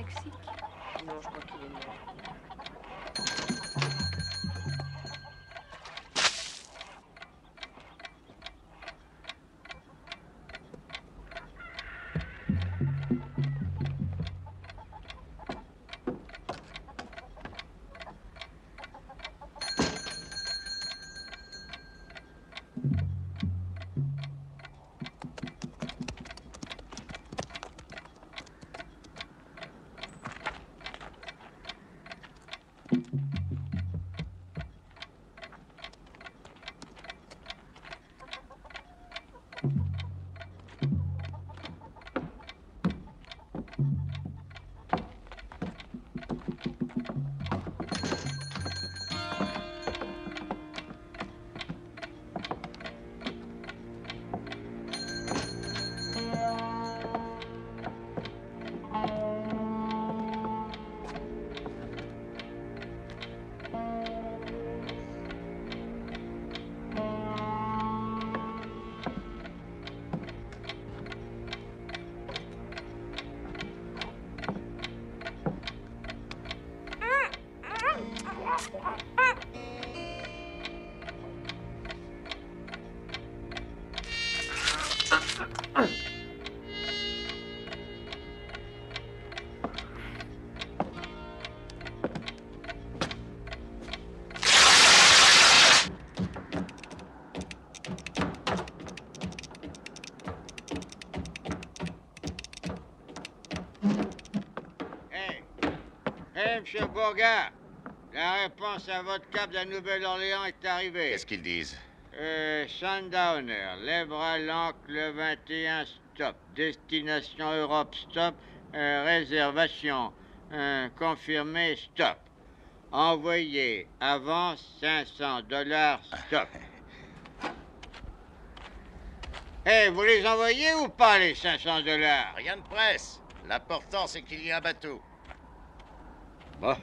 Mexique? Non, je crois qu'il est mort. Monsieur Bourgard, la réponse à votre cap de la Nouvelle-Orléans est arrivée. Qu'est-ce qu'ils disent? Sundowner, lèvres à l'ancre, le 21, stop. Destination Europe, stop. Réservation, confirmé, stop. Envoyé, avance $500, stop. Vous les envoyez ou pas, les $500? Rien de presse. L'important, c'est qu'il y ait un bateau. Bon.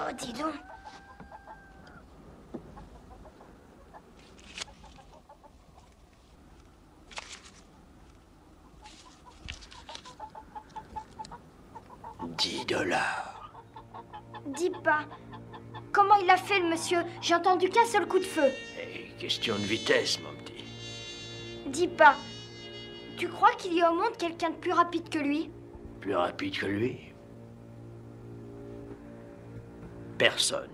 Oh, dis donc. $10. Dis pas. Comment il a fait, le monsieur? J'ai entendu qu'un seul coup de feu. Et question de vitesse, mon petit. Dis pas. Tu crois qu'il y a au monde quelqu'un de plus rapide que lui? Plus rapide que lui? Personne.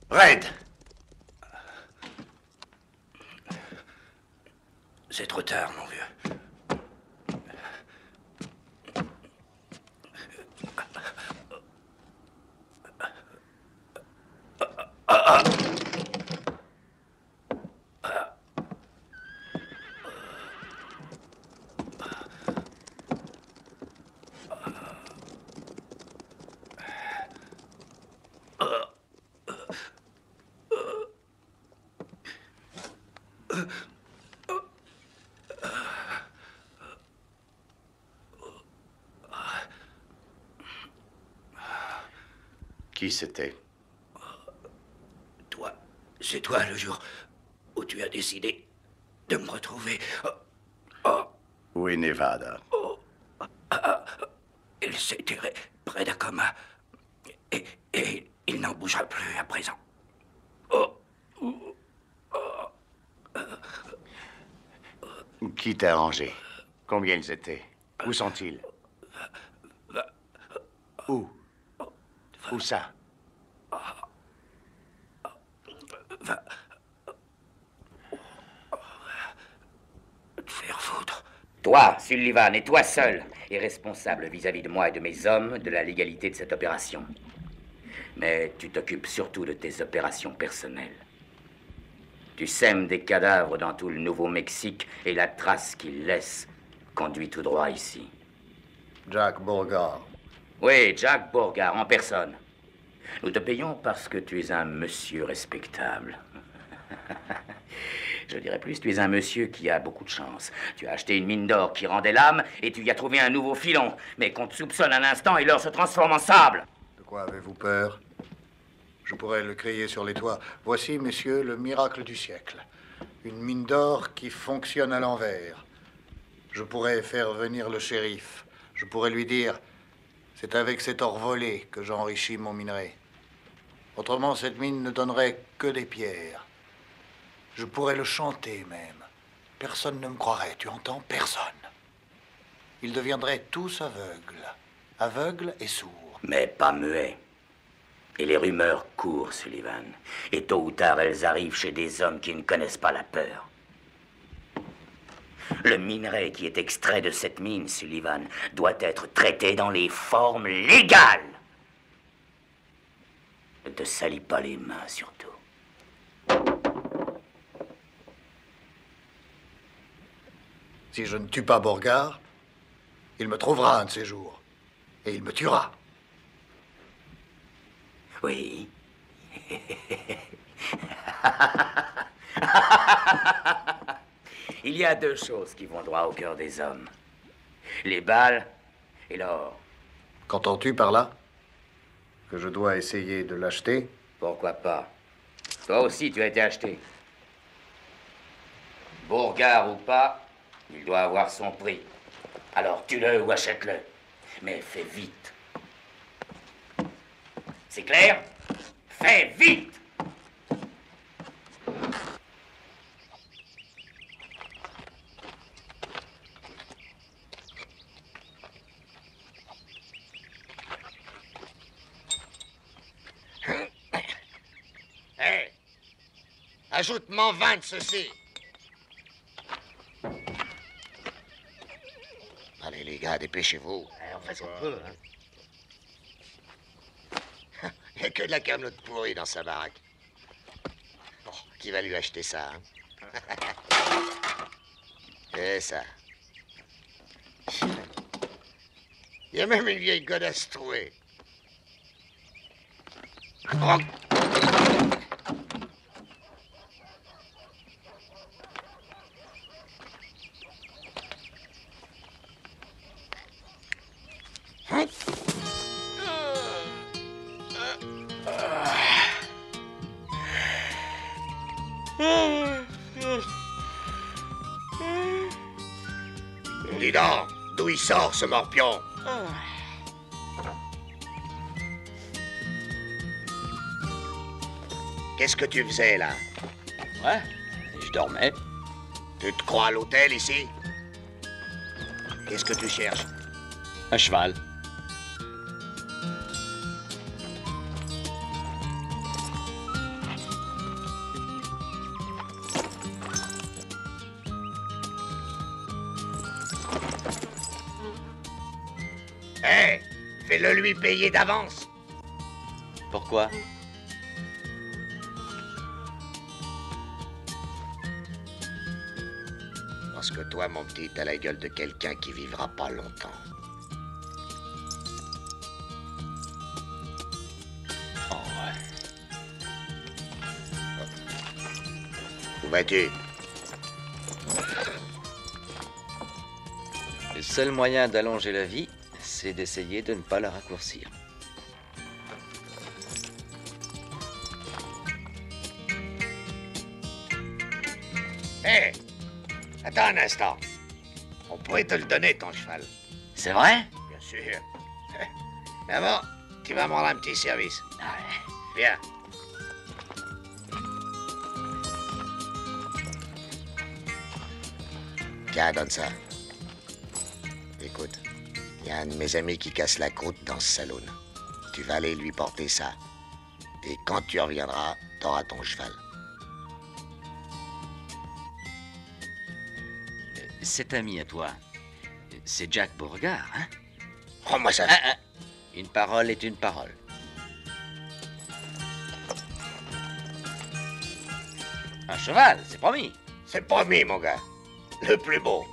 Red! C'est trop tard, mon vieux. Qui c'était? Toi, c'est toi le jour où tu as décidé de me retrouver. Où est Nevada? Il s'est tiré près d'Acoma. Et il n'en bougera plus à présent. Qui t'a arrangé? Combien ils étaient? Où sont-ils? Où? Où ça? Va te faire foutre. Toi, Sullivan, et toi seul, est responsable vis-à-vis de moi et de mes hommes de la légalité de cette opération. Mais tu t'occupes surtout de tes opérations personnelles. Tu sèmes des cadavres dans tout le Nouveau-Mexique et la trace qu'ils laissent conduit tout droit ici. Jack Beauregard. Oui, Jack Beauregard, en personne. Nous te payons parce que tu es un monsieur respectable. Je dirais plus, tu es un monsieur qui a beaucoup de chance. Tu as acheté une mine d'or qui rend des lames et tu y as trouvé un nouveau filon. Mais qu'on te soupçonne un instant et l'or se transforme en sable. De quoi avez-vous peur? Je pourrais le crier sur les toits. Voici, messieurs, le miracle du siècle. Une mine d'or qui fonctionne à l'envers. Je pourrais faire venir le shérif. Je pourrais lui dire, c'est avec cet or volé que j'enrichis mon minerai. Autrement, cette mine ne donnerait que des pierres. Je pourrais le chanter même. Personne ne me croirait, tu entends? Personne. Ils deviendraient tous aveugles. Aveugles et sourds. Mais pas muets. Et les rumeurs courent, Sullivan. Et tôt ou tard, elles arrivent chez des hommes qui ne connaissent pas la peur. Le minerai qui est extrait de cette mine, Sullivan, doit être traité dans les formes légales. Ne te salis pas les mains, surtout. Si je ne tue pas Beauregard, il me trouvera un de ces jours. Et il me tuera. Oui. Il y a deux choses qui vont droit au cœur des hommes. Les balles et l'or. Qu'entends-tu par là? Que je dois essayer de l'acheter? Pourquoi pas? Toi aussi, tu as été acheté. Beauregard ou pas, il doit avoir son prix. Alors tue-le ou achète-le. Mais fais vite. C'est clair? Fais vite! Ajoute-m'en 20 de ceci. Allez, les gars, dépêchez-vous. On fait ce qu'on peut, hein. Il n'y a que de la camelote pourrie dans sa baraque. Bon, qui va lui acheter ça, hein? Et ça. Il y a même une vieille godasse trouée. Oh. Dis donc, d'où il sort ce morpion? Qu'est-ce que tu faisais là? Ouais, je dormais. Tu te crois à l'hôtel ici? Qu'est-ce que tu cherches? Un cheval. Hé, fais-le lui payer d'avance. Pourquoi? Parce que toi, mon petit, t'as la gueule de quelqu'un qui vivra pas longtemps. Oh ouais. Où vas-tu? Le seul moyen d'allonger la vie, c'est d'essayer de ne pas la raccourcir. Hé, attends un instant. On pourrait te le donner, ton cheval. C'est vrai? Bien sûr. Mais avant, tu vas me rendre un petit service. Ah ouais. Viens. Tiens, donne ça. Écoute, il y a un de mes amis qui casse la croûte dans ce saloon. Tu vas aller lui porter ça. Et quand tu reviendras, t'auras ton cheval. Cet ami à toi, c'est Jack Beauregard, hein? Rends-moi ça. Ah, ah. Une parole est une parole. Un cheval, c'est promis. C'est promis, mon gars. Le plus beau.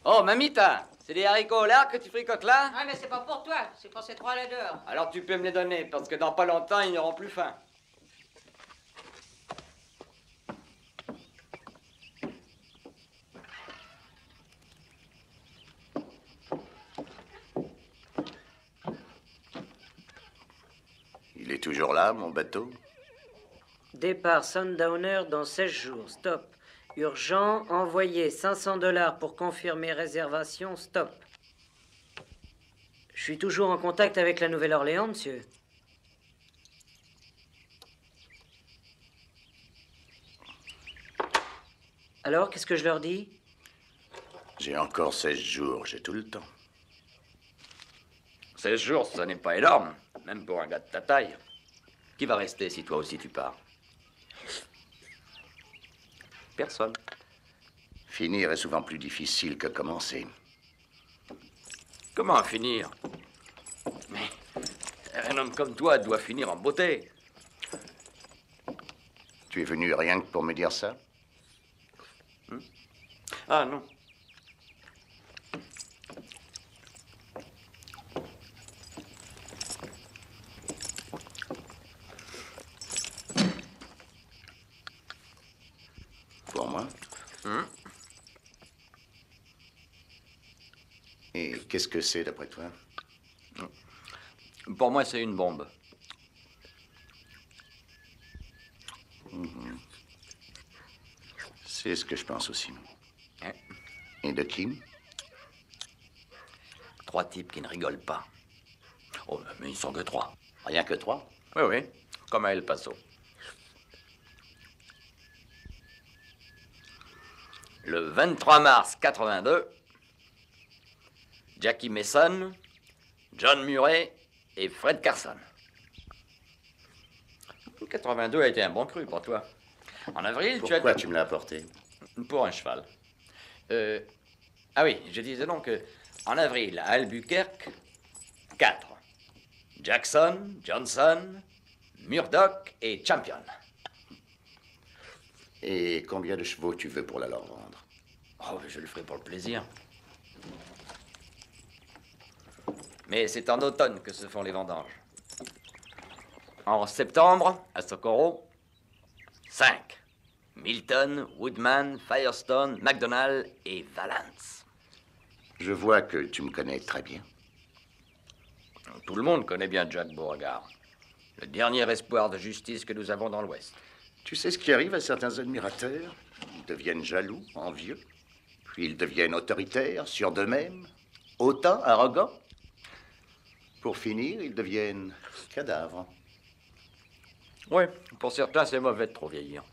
Oh, mamita, c'est des haricots au lard que tu fricotes là? Ah, mais c'est pas pour toi, c'est pour ces trois laideurs. Alors tu peux me les donner, parce que dans pas longtemps, ils n'auront plus faim. Il est toujours là, mon bateau? Départ Sundowner dans 16 jours. Stop. Urgent, envoyez $500 pour confirmer réservation. Stop. Je suis toujours en contact avec la Nouvelle-Orléans, monsieur. Alors, qu'est-ce que je leur dis? J'ai encore 16 jours, j'ai tout le temps. 16 jours, ça n'est pas énorme, même pour un gars de ta taille. Qui va rester si toi aussi tu pars? Personne. Finir est souvent plus difficile que commencer. Comment finir? Mais un homme comme toi doit finir en beauté. Tu es venu rien que pour me dire ça? Ah non. Pour moi? Et qu'est-ce que c'est, d'après toi? Pour moi, c'est une bombe. C'est ce que je pense aussi. Hein? Et de qui? 3 types qui ne rigolent pas. Oh, mais ils sont que 3. Rien que 3? Oui, oui, comme à El Paso. Le 23 mars 82, Jackie Mason, John Murray et Fred Carson. 82 a été un bon cru pour toi. En avril, Pourquoi tu me l'as apporté? Pour un cheval. Ah oui, je disais donc en avril, à Albuquerque, 4. Jackson, Johnson, Murdoch et Champion. Et combien de chevaux tu veux pour la leur vendre? Oh, je le ferai pour le plaisir. Mais c'est en automne que se font les vendanges. En septembre, à Socorro, 5. Milton, Woodman, Firestone, McDonald et Valance. Je vois que tu me connais très bien. Tout le monde connaît bien Jack Beauregard. Le dernier espoir de justice que nous avons dans l'Ouest. Tu sais ce qui arrive à certains admirateurs? Ils deviennent jaloux, envieux. Puis ils deviennent autoritaires, sûrs d'eux-mêmes, hautains, arrogants. Pour finir, ils deviennent cadavres. Oui, pour certains, c'est mauvais de trop vieillir.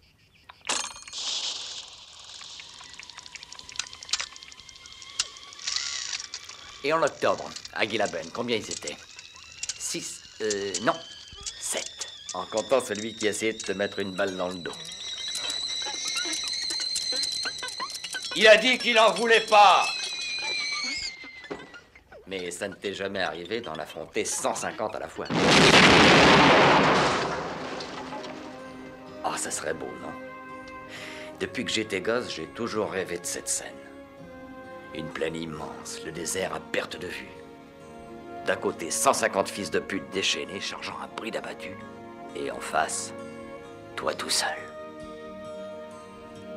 Et en octobre, à Guilaben, combien ils étaient? 6, non, 7. En comptant celui qui essayait de te mettre une balle dans le dos. Il a dit qu'il n'en voulait pas. Mais ça ne t'est jamais arrivé d'en affronter 150 à la fois. Ah, ça serait beau, non? Depuis que j'étais gosse, j'ai toujours rêvé de cette scène. Une plaine immense, le désert à perte de vue. D'un côté, 150 fils de pute déchaînés chargeant un bride abattu. Et en face, toi tout seul.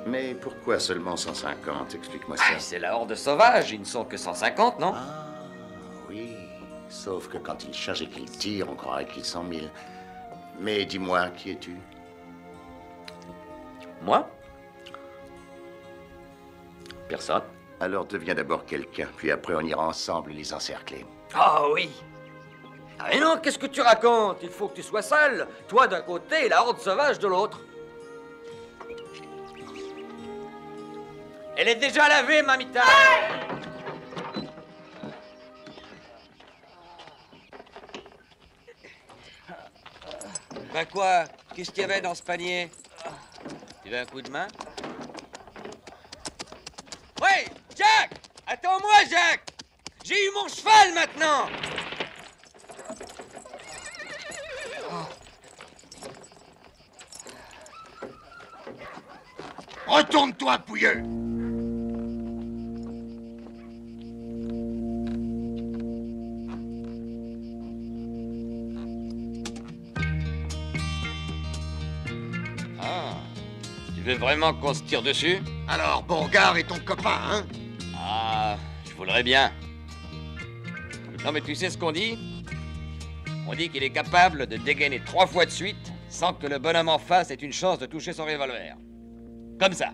Mais pourquoi seulement 150? Explique-moi ça. Ah, c'est la horde sauvage, ils ne sont que 150, non? Ah, oui. Sauf que quand ils chargent et qu'ils tirent, on croirait qu'ils sont 1000. Mais dis-moi, qui es-tu? Moi? Personne. Alors deviens d'abord quelqu'un, puis après on ira ensemble les encercler. Ah oui. Ah mais non, qu'est-ce que tu racontes? Il faut que tu sois seul. Toi d'un côté et la horde sauvage de l'autre. Elle est déjà lavée, mamita. Ben quoi? Qu'est-ce qu'il y avait dans ce panier? Tu veux un coup de main? Ouais, Jack! Attends-moi, Jack! J'ai eu mon cheval maintenant! Retourne-toi, pouilleux! Ah, tu veux vraiment qu'on se tire dessus? Alors, Beauregard est ton copain, hein? Ah, je voudrais bien. Non, mais tu sais ce qu'on dit? On dit qu'il est capable de dégainer 3 fois de suite sans que le bonhomme en face ait une chance de toucher son revolver. Comme ça.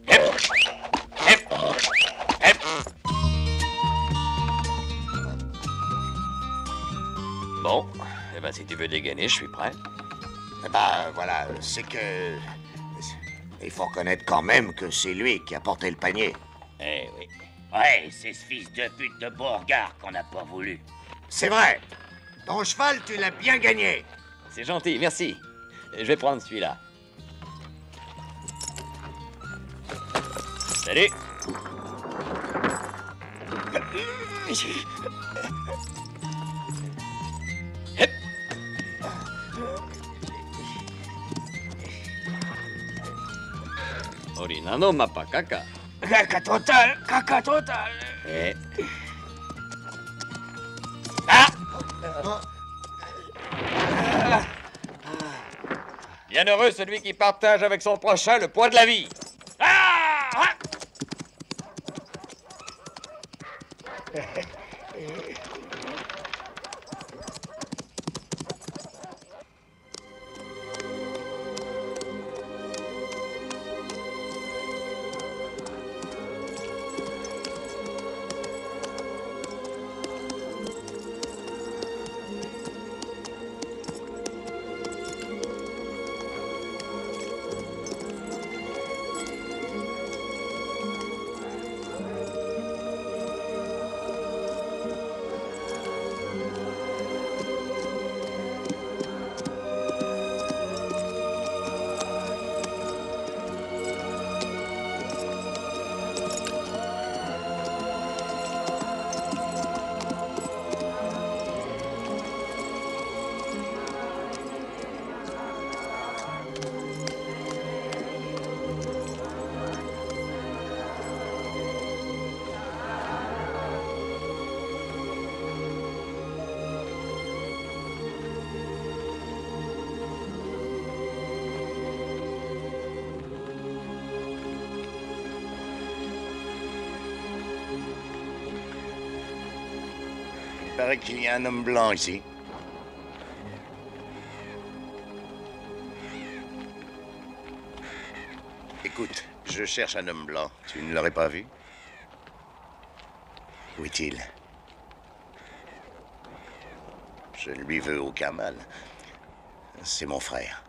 Hep. Hep. Hep. Bon, eh ben si tu veux dégainer, je suis prêt. Eh ben, voilà, c'est que... Il faut reconnaître quand même que c'est lui qui a porté le panier. Eh oui. Ouais, c'est ce fils de pute de Beauregard qu'on n'a pas voulu. C'est vrai. Ton cheval, tu l'as bien gagné. C'est gentil, merci. Je vais prendre celui-là. Salut. Hep. Orinano mapa caca. Caca total, caca total. Eh. Bienheureux celui qui partage avec son prochain le poids de la vie. paraît qu'il y a un homme blanc ici. Écoute, je cherche un homme blanc. Tu ne l'aurais pas vu? Où est-il? Je ne lui veux aucun mal. C'est mon frère.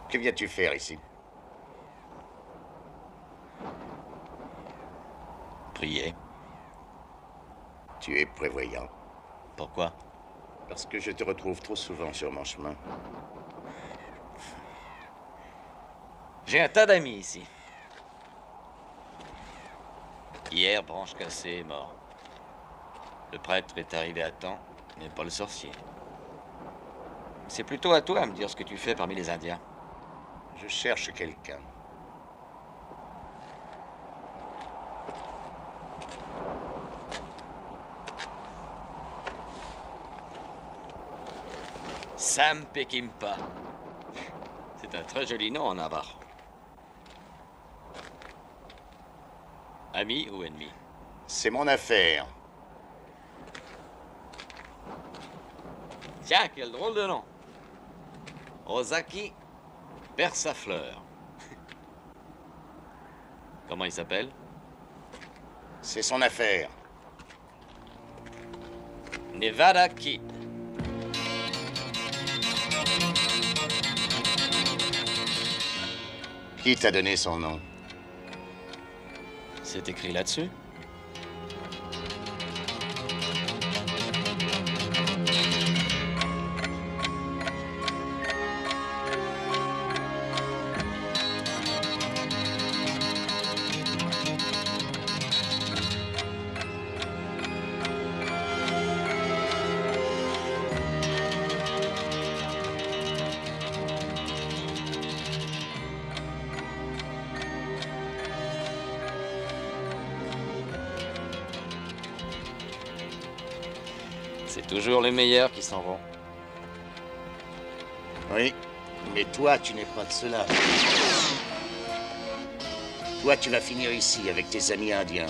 Que viens-tu faire ici? Prier. Tu es prévoyant. Pourquoi? Parce que je te retrouve trop souvent sur mon chemin. J'ai un tas d'amis ici. Hier, Branche Cassée est mort. Le prêtre est arrivé à temps, mais pas le sorcier. C'est plutôt à toi à me dire ce que tu fais parmi les Indiens. Je cherche quelqu'un. Sam Peckinpah. C'est un très joli nom en navarre. Ami ou ennemi? C'est mon affaire. Tiens, quel drôle de nom. Ozaki perd sa fleur. Comment il s'appelle? C'est son affaire. Nevada Kid. Qui t'a donné son nom? C'est écrit là-dessus? C'est toujours les meilleurs qui s'en vont. Oui, mais toi, tu n'es pas de cela. Toi, tu vas finir ici avec tes amis indiens.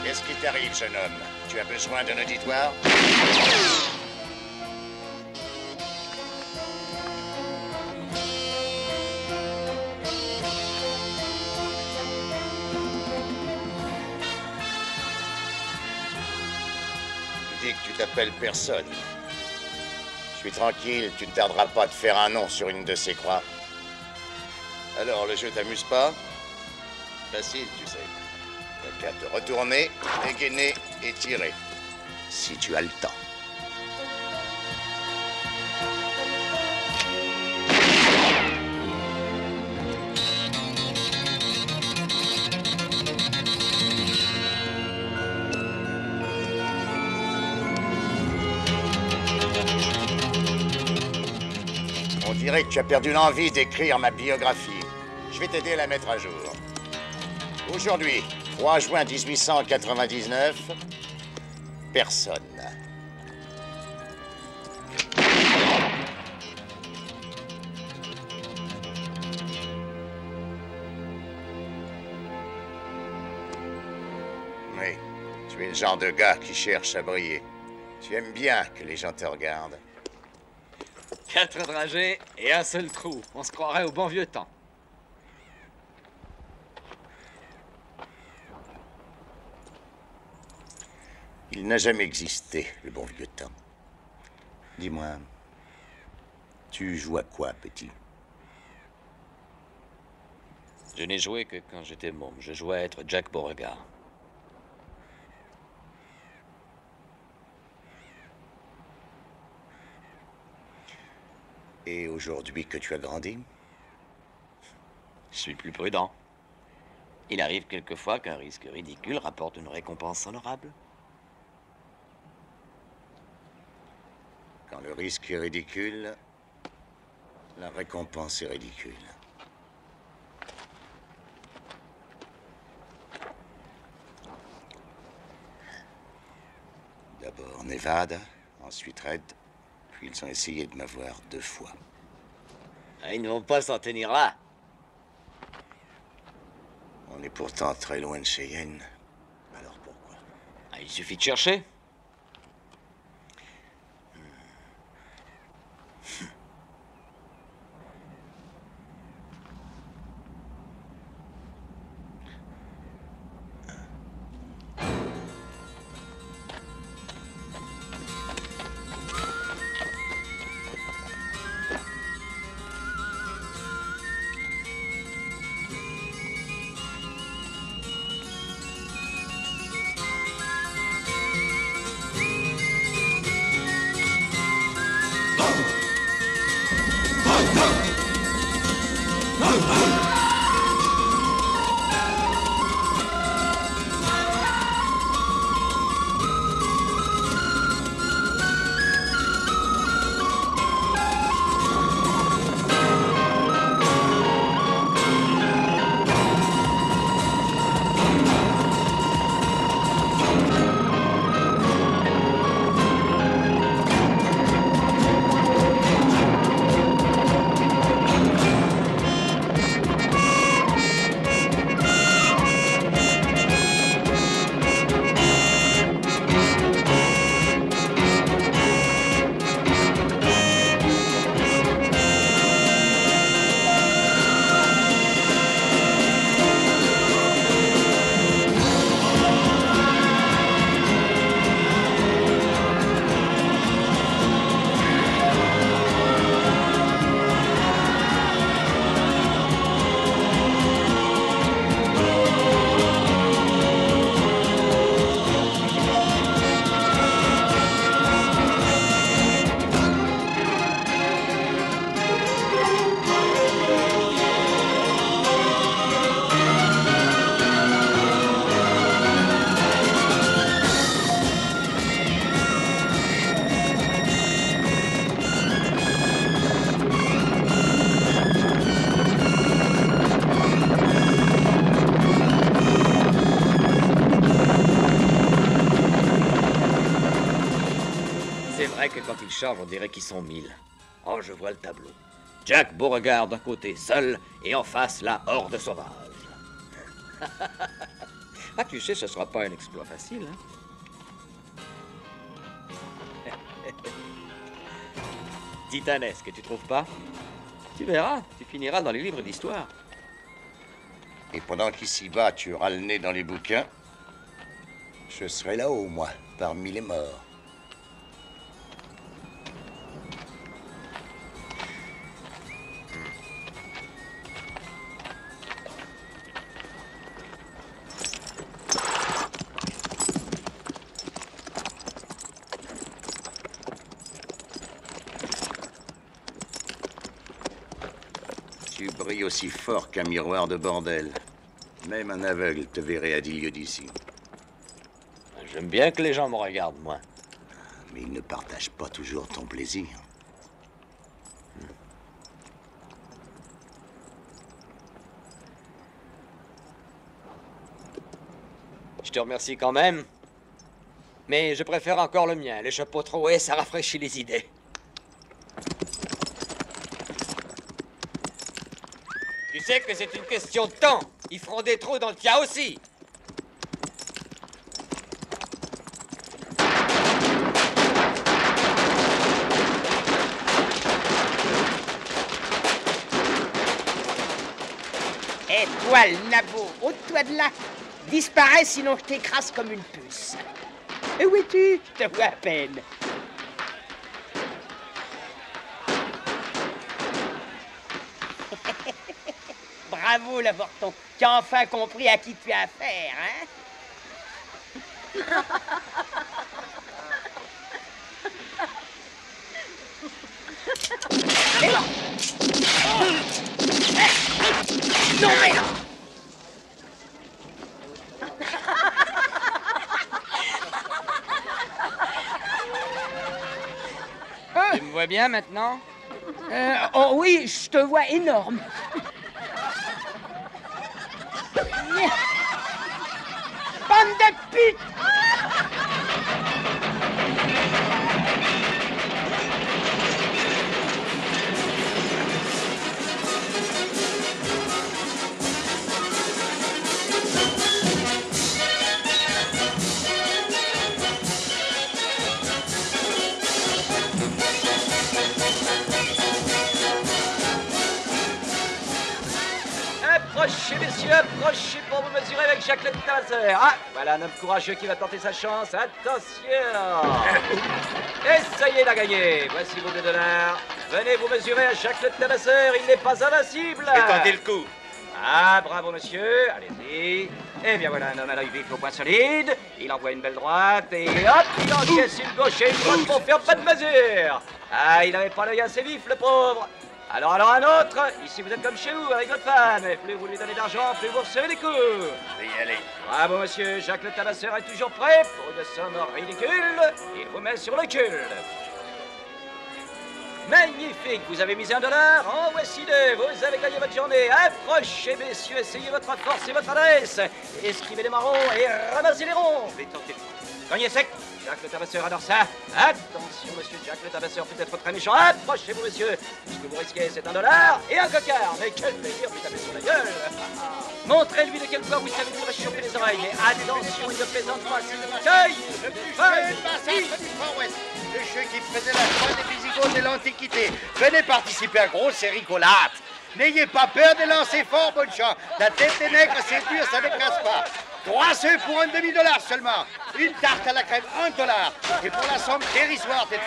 Qu'est-ce qui t'arrive, jeune homme? Tu as besoin d'un auditoire? Tu dis que tu t'appelles personne. Je suis tranquille, tu ne tarderas pas de faire un nom sur une de ces croix. Alors, le jeu t'amuse pas? Facile, tu sais. T'as qu'à te retourner, dégainer et tirer. Si tu as le temps. On dirait que tu as perdu l'envie d'écrire ma biographie. Je vais t'aider à la mettre à jour. Aujourd'hui, 3 juin 1899, personne. Oui, tu es le genre de gars qui cherche à briller. Tu aimes bien que les gens te regardent. 4 dragées et un seul trou. On se croirait au bon vieux temps. Il n'a jamais existé, le bon vieux temps. Dis-moi, tu joues à quoi, petit? Je n'ai joué que quand j'étais môme. Je jouais à être Jack Beauregard. Et aujourd'hui que tu as grandi? Je suis plus prudent. Il arrive quelquefois qu'un risque ridicule rapporte une récompense honorable. Quand le risque est ridicule, la récompense est ridicule. D'abord Nevada, ensuite Red, puis ils ont essayé de m'avoir 2 fois. Ah, ils ne vont pas s'en tenir là. On est pourtant très loin de Cheyenne. Alors pourquoi? Ah, il suffit de chercher. Quand ils chargent, on dirait qu'ils sont 1000. Oh, je vois le tableau. Jack Beauregard d'un côté seul, et en face, la horde sauvage. Ah, tu sais, ce sera pas un exploit facile, hein? Titanesque, tu trouves pas? Tu verras, tu finiras dans les livres d'histoire. Et pendant qu'ici-bas, tu auras le nez dans les bouquins, je serai là-haut, moi, parmi les morts. Tu brilles aussi fort qu'un miroir de bordel. Même un aveugle te verrait à 10 lieues d'ici. J'aime bien que les gens me regardent, moi. Mais ils ne partagent pas toujours ton plaisir. Je te remercie quand même. Mais je préfère encore le mien. Les chapeaux troués, ça rafraîchit les idées. Tu sais que c'est une question de temps. Ils feront des trous dans le tien aussi. Hé, toi, le nabot, ôte-toi de là. Disparais, sinon je t'écrase comme une puce. Où es-tu? Je te vois à peine. Bravo, l'avorton. Tu as enfin compris à qui tu as affaire, hein? Non, mais... Tu me vois bien maintenant? Oh oui, je te vois énorme. Bande de pute! Approchez, messieurs, approchez pour vous mesurer avec Jacques Le Tabasseur. Ah, voilà un homme courageux qui va tenter sa chance. Attention. Et ça y est, il a gagné. Voici vos $2. Venez vous mesurer à Jacques Le Tabasseur, il n'est pas invincible. Et tentez le coup. Ah, bravo, monsieur. Allez-y. Et bien voilà un homme à l'œil vif au point solide. Il envoie une belle droite et hop, il encaisse une gauche et une droite pour faire pas de mesure. Ah, il n'avait pas l'œil assez vif, le pauvre. Alors un autre. Ici, vous êtes comme chez vous, avec votre femme. Et plus vous lui donnez d'argent, plus vous recevez des coups. Je vais y aller. Bravo, monsieur. Jacques Le Tabasseur est toujours prêt pour une somme ridicule. Il vous met sur le cul. Magnifique, vous avez misé $1, en voici 2, vous avez gagné votre journée. Approchez, messieurs, essayez votre force et votre adresse. Esquivez les marrons et ramassez les ronds. Mais tentez le coup. Cognez sec, Jacques Le Tabasseur adore ça. Attention, monsieur Jacques Le Tabasseur peut être très méchant. Approchez-vous, monsieur. Ce que vous risquez, c'est $1 et un cocard. Mais quel plaisir de lui taper sur la gueule. Montrez-lui de quel poids vous savez lui réchauffer les oreilles. Mais attention, il ne plaisante pas, s'il vous cueille. Le massacre du Far West. Le jeu qui faisait la foi des Visigoths de l'Antiquité. Venez participer à grosse rigolade. N'ayez pas peur de lancer fort, bonne chance. La tête des nègres, c'est dur, ça ne casse pas. 3 œufs pour un demi-dollar seulement. Une tarte à la crème, $1. Et pour la somme dérisoire de $2,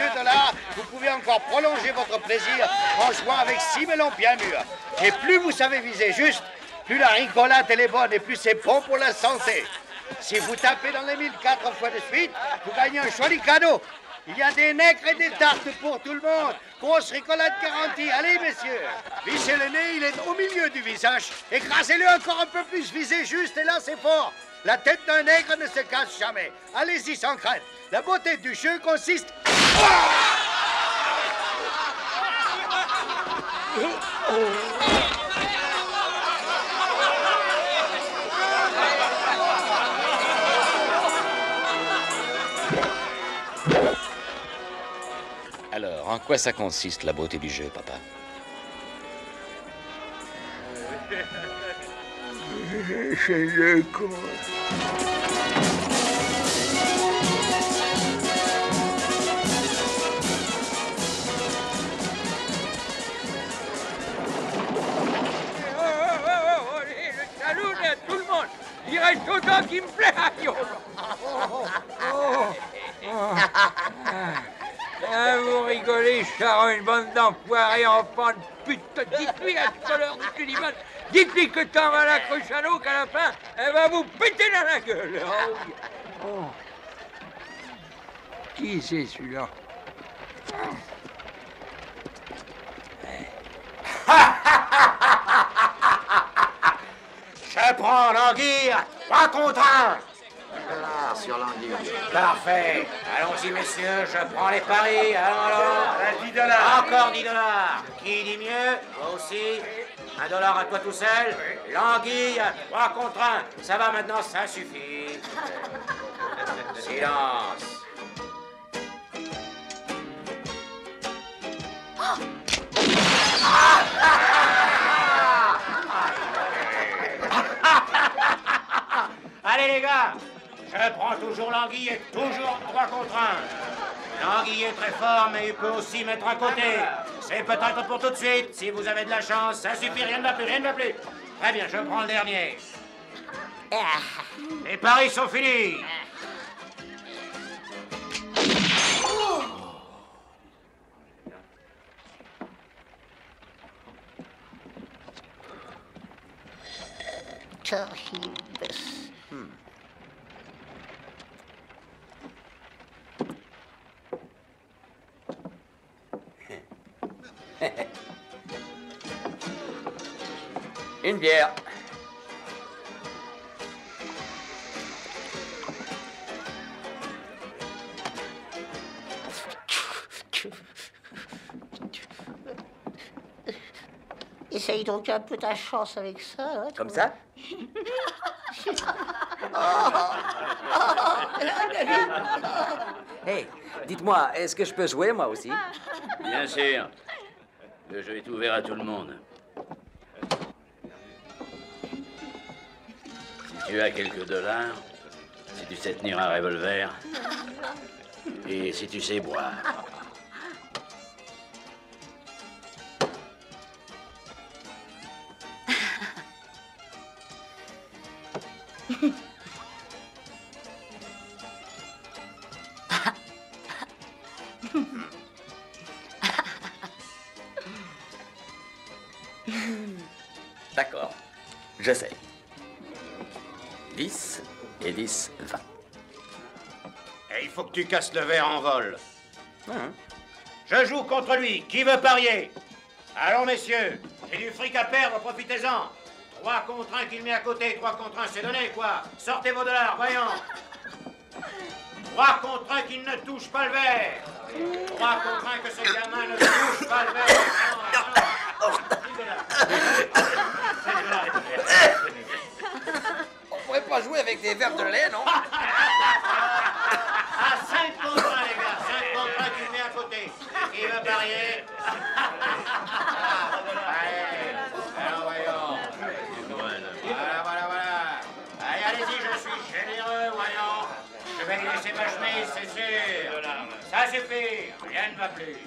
vous pouvez encore prolonger votre plaisir en jouant avec 6 melons bien mûrs. Et plus vous savez viser juste, plus la rigolade elle est bonne et plus c'est bon pour la santé. Si vous tapez dans les 1000 4 fois de suite, vous gagnez un joli cadeau. Il y a des nègres et des tartes pour tout le monde. Grosse rigolade garantie. Allez, messieurs. Vissez le nez, il est au milieu du visage. Écrasez-le encore un peu plus, visez juste et là c'est fort. La tête d'un nègre ne se casse jamais. Allez-y sans crainte. La beauté du jeu consiste... Alors, en quoi ça consiste, la beauté du jeu, papa? C'est le con. Allez, le saloon et à tout le monde. Il reste autant qui me plaît. Ah, vous rigolez, Charon, une bande d'enfoirés, enfants de pute. Dites-lui à tout à l'heure, monsieur Diman, dites-lui que t'en vas la cruche à l'eau, qu'à la fin, elle va vous péter dans la gueule. Oh. Qui c'est celui-là? Je prends l'anguille, 3 contre 1. $1 sur l'anguille. Parfait. Allons-y, messieurs, je prends les paris. Allons. $10. Encore $10. Qui dit mieux? Toi aussi. $1 à toi tout seul. L'anguille, 3 contre 1. Ça va maintenant, ça suffit. Silence. Allez les gars, je prends toujours l'anguille et toujours 3 contre 1. L'anguille est très fort, mais il peut aussi mettre à côté. C'est peut-être pour tout de suite, si vous avez de la chance. Ça suffit, rien ne va plus, rien ne va plus. Très bien, je prends le dernier. Les paris sont finis. Une bière. Essaye donc un peu ta chance avec ça. Hein, Comme ça? Hey, dites-moi, est-ce que je peux jouer moi aussi? Bien sûr. Le jeu est ouvert à tout le monde. Si tu as quelques dollars, si tu sais tenir un revolver, et si tu sais boire. D'accord, je sais. 10 et 10, 20. Et il faut que tu casses le verre en vol. Je joue contre lui. Qui veut parier? Allons, messieurs. J'ai du fric à perdre, profitez-en. 3 contre 1 qu'il met à côté. 3 contre 1, c'est donné, quoi. Sortez vos dollars, voyons. 3 contre 1 qu'il ne touche pas le verre. 3 contre 1 que ce gamin ne touche pas le verre. On pourrait pas jouer avec des verres de lait, non? À 5 contre 1, les gars. 5 contre 1 qu'il met à côté. Qui veut parier? Allez, alors voyons. Voilà. Allez, allez-y, je suis généreux, voyons. Je vais lui laisser ma chemise, c'est sûr. Ça suffit, rien ne va plus.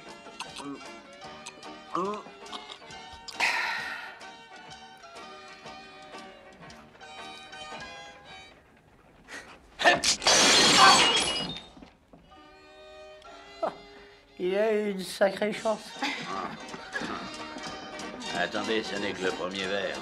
Il a eu une sacrée chance. Attendez, ce n'est que le premier verre.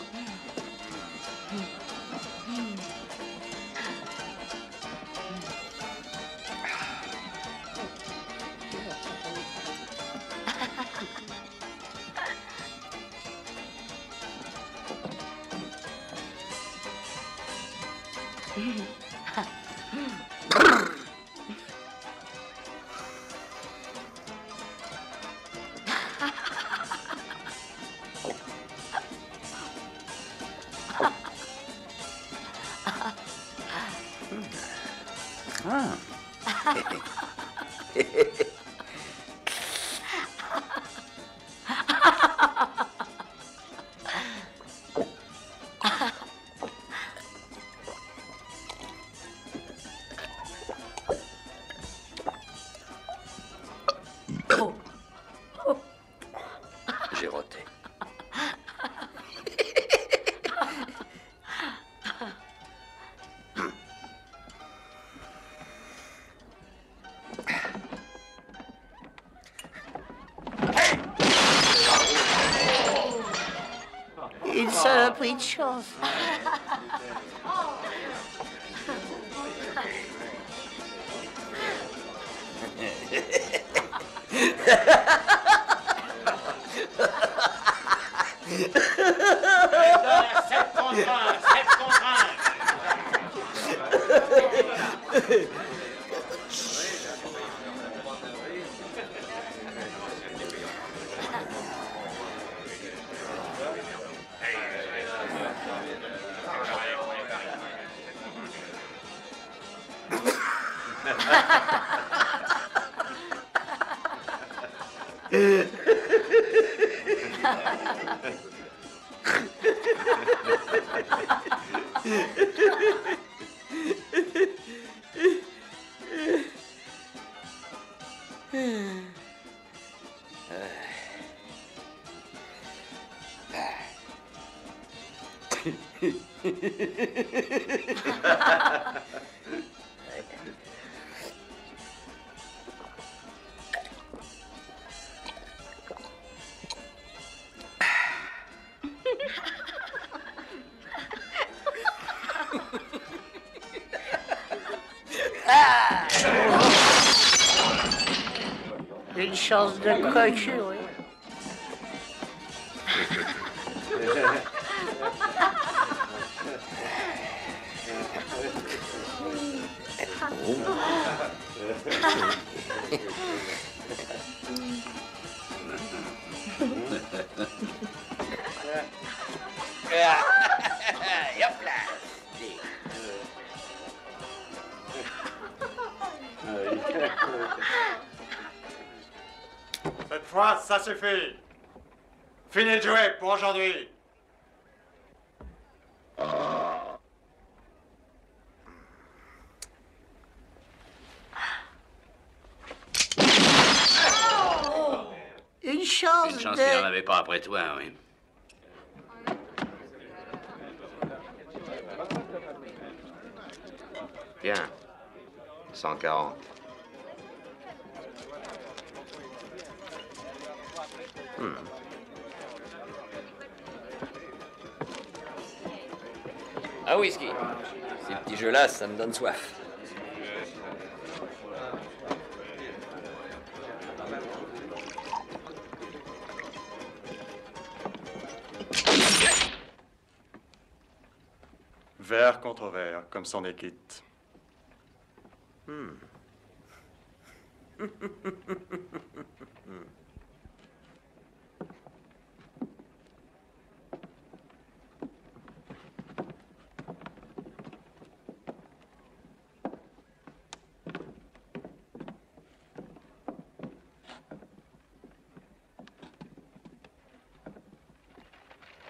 J'ai roté. Une saloperie de chance. Allez, 7 contre 1, 7 contre 1. Une chance de cocu, oui. Et hop là. Cette fois, ça suffit. Fini de jouer pour aujourd'hui. Une chance Une chance de... qu'il n'en avait pas après toi, oui. Bien. 140. Un whisky. Ces petits jeux-là, ça me donne soif. Verre contre verre, comme son équipe.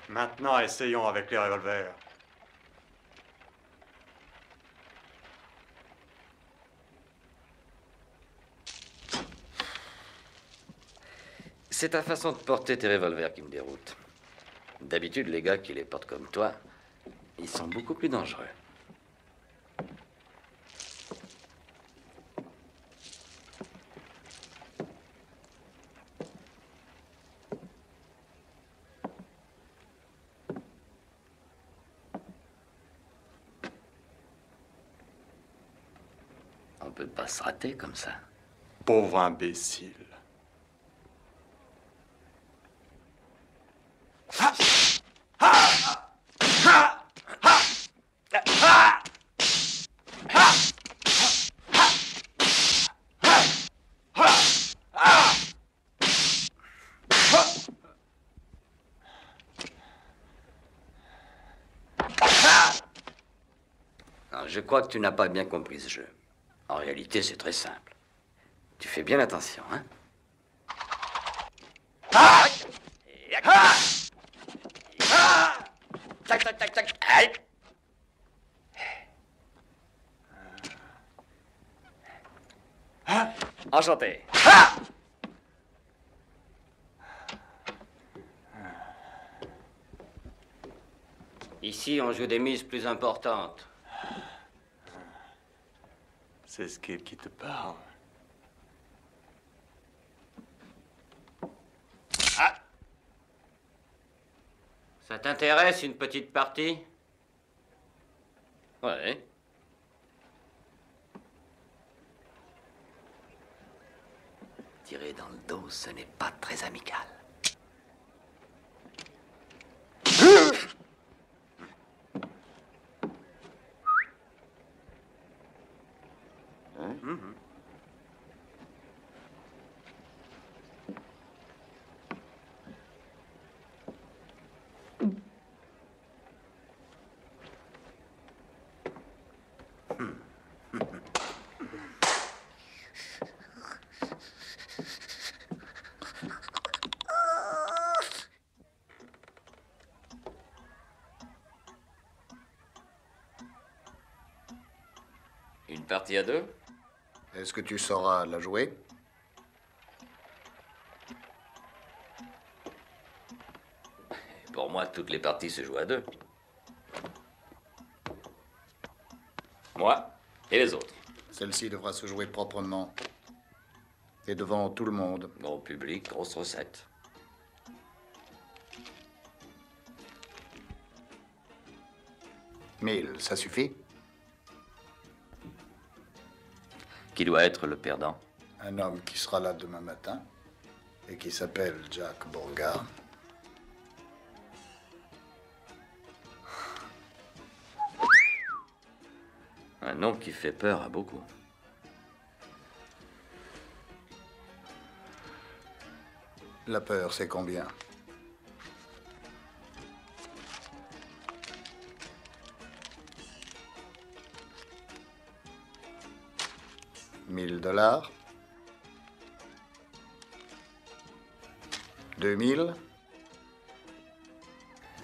Maintenant, essayons avec les revolvers. C'est ta façon de porter tes revolvers qui me déroute. D'habitude, les gars qui les portent comme toi, ils sont beaucoup plus dangereux. On peut pas se rater comme ça. Pauvre imbécile. Alors, je crois que tu n'as pas bien compris ce jeu. En réalité, c'est très simple. Tu fais bien attention, hein? Tac, tac, tac, tac. Aïe. Enchanté. Ici, on joue des mises plus importantes. C'est Skip qui te parle. Ça t'intéresse, une petite partie? Ouais. Tirer dans le dos, ce n'est pas très amical. Une partie à deux? Est-ce que tu sauras la jouer? Pour moi, toutes les parties se jouent à deux. Moi et les autres. Celle-ci devra se jouer proprement. Et devant tout le monde. Gros public, grosse recette. Mille, ça suffit? Qui doit être le perdant? Un homme qui sera là demain matin et qui s'appelle Jack Beauregard. Un nom qui fait peur à beaucoup. La peur, c'est combien? $1000. 2000.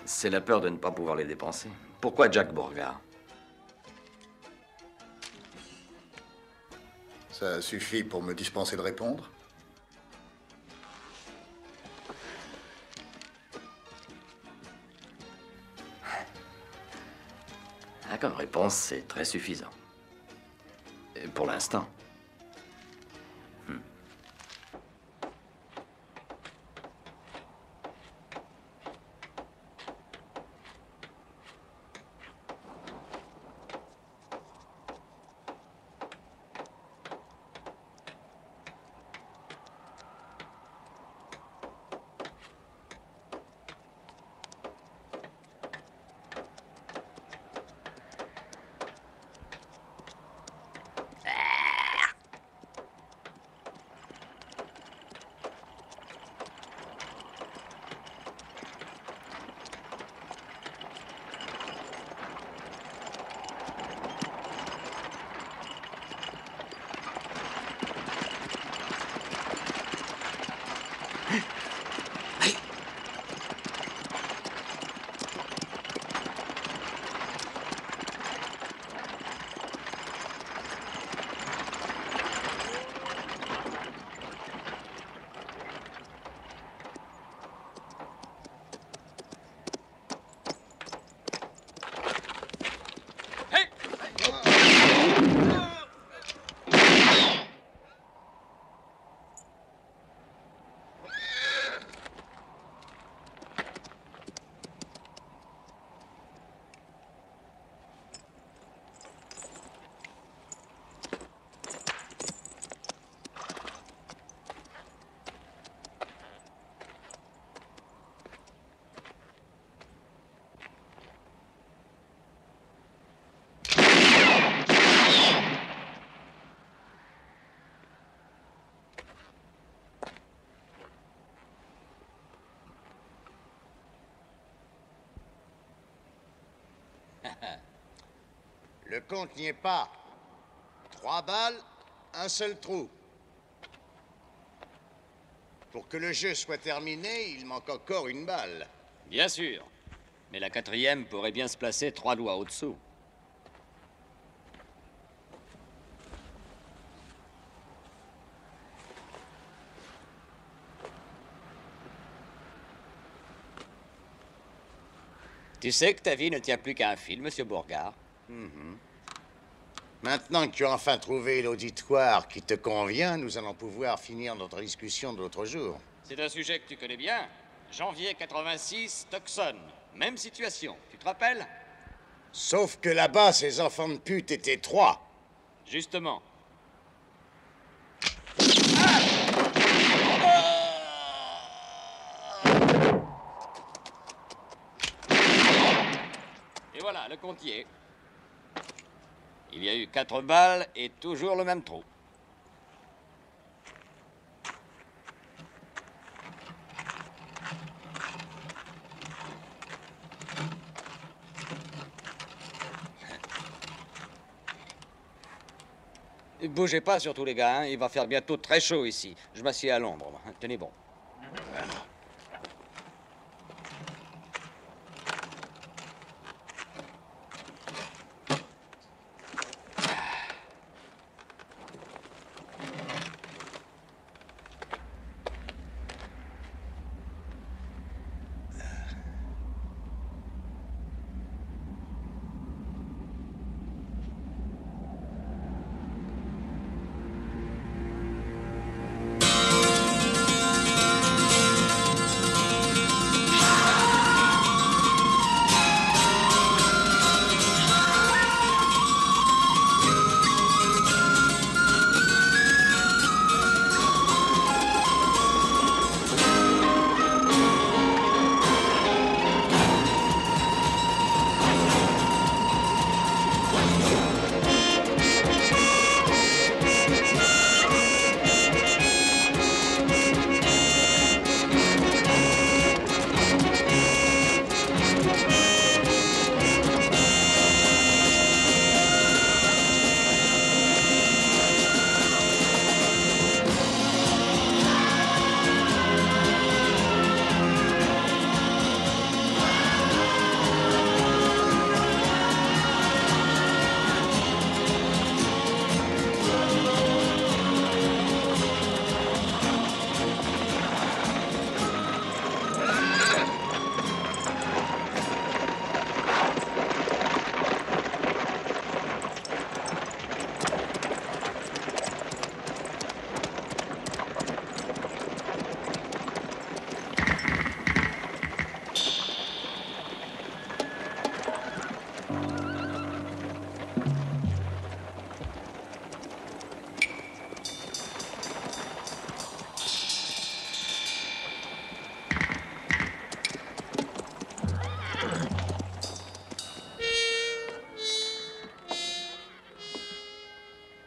C'est la peur de ne pas pouvoir les dépenser. Pourquoi Jack Bourgard? Ça suffit pour me dispenser de répondre? Ah, comme réponse, c'est très suffisant. Et pour l'instant. Le compte n'y est pas. 3 balles, un seul trou. Pour que le jeu soit terminé, il manque encore une balle. Bien sûr. Mais la 4e pourrait bien se placer 3 doigts au-dessous. Tu sais que ta vie ne tient plus qu'à un fil, Monsieur Bourgard. Maintenant que tu as enfin trouvé l'auditoire qui te convient, nous allons pouvoir finir notre discussion de l'autre jour. C'est un sujet que tu connais bien. Janvier 86, Tucson. Même situation, tu te rappelles? Sauf que là-bas, ces enfants de pute étaient 3. Justement. Et voilà, le compte y est. Il y a eu 4 balles et toujours le même trou. Bougez pas surtout les gars, hein. Il va faire bientôt très chaud ici. Je m'assieds à l'ombre, moi. Tenez bon.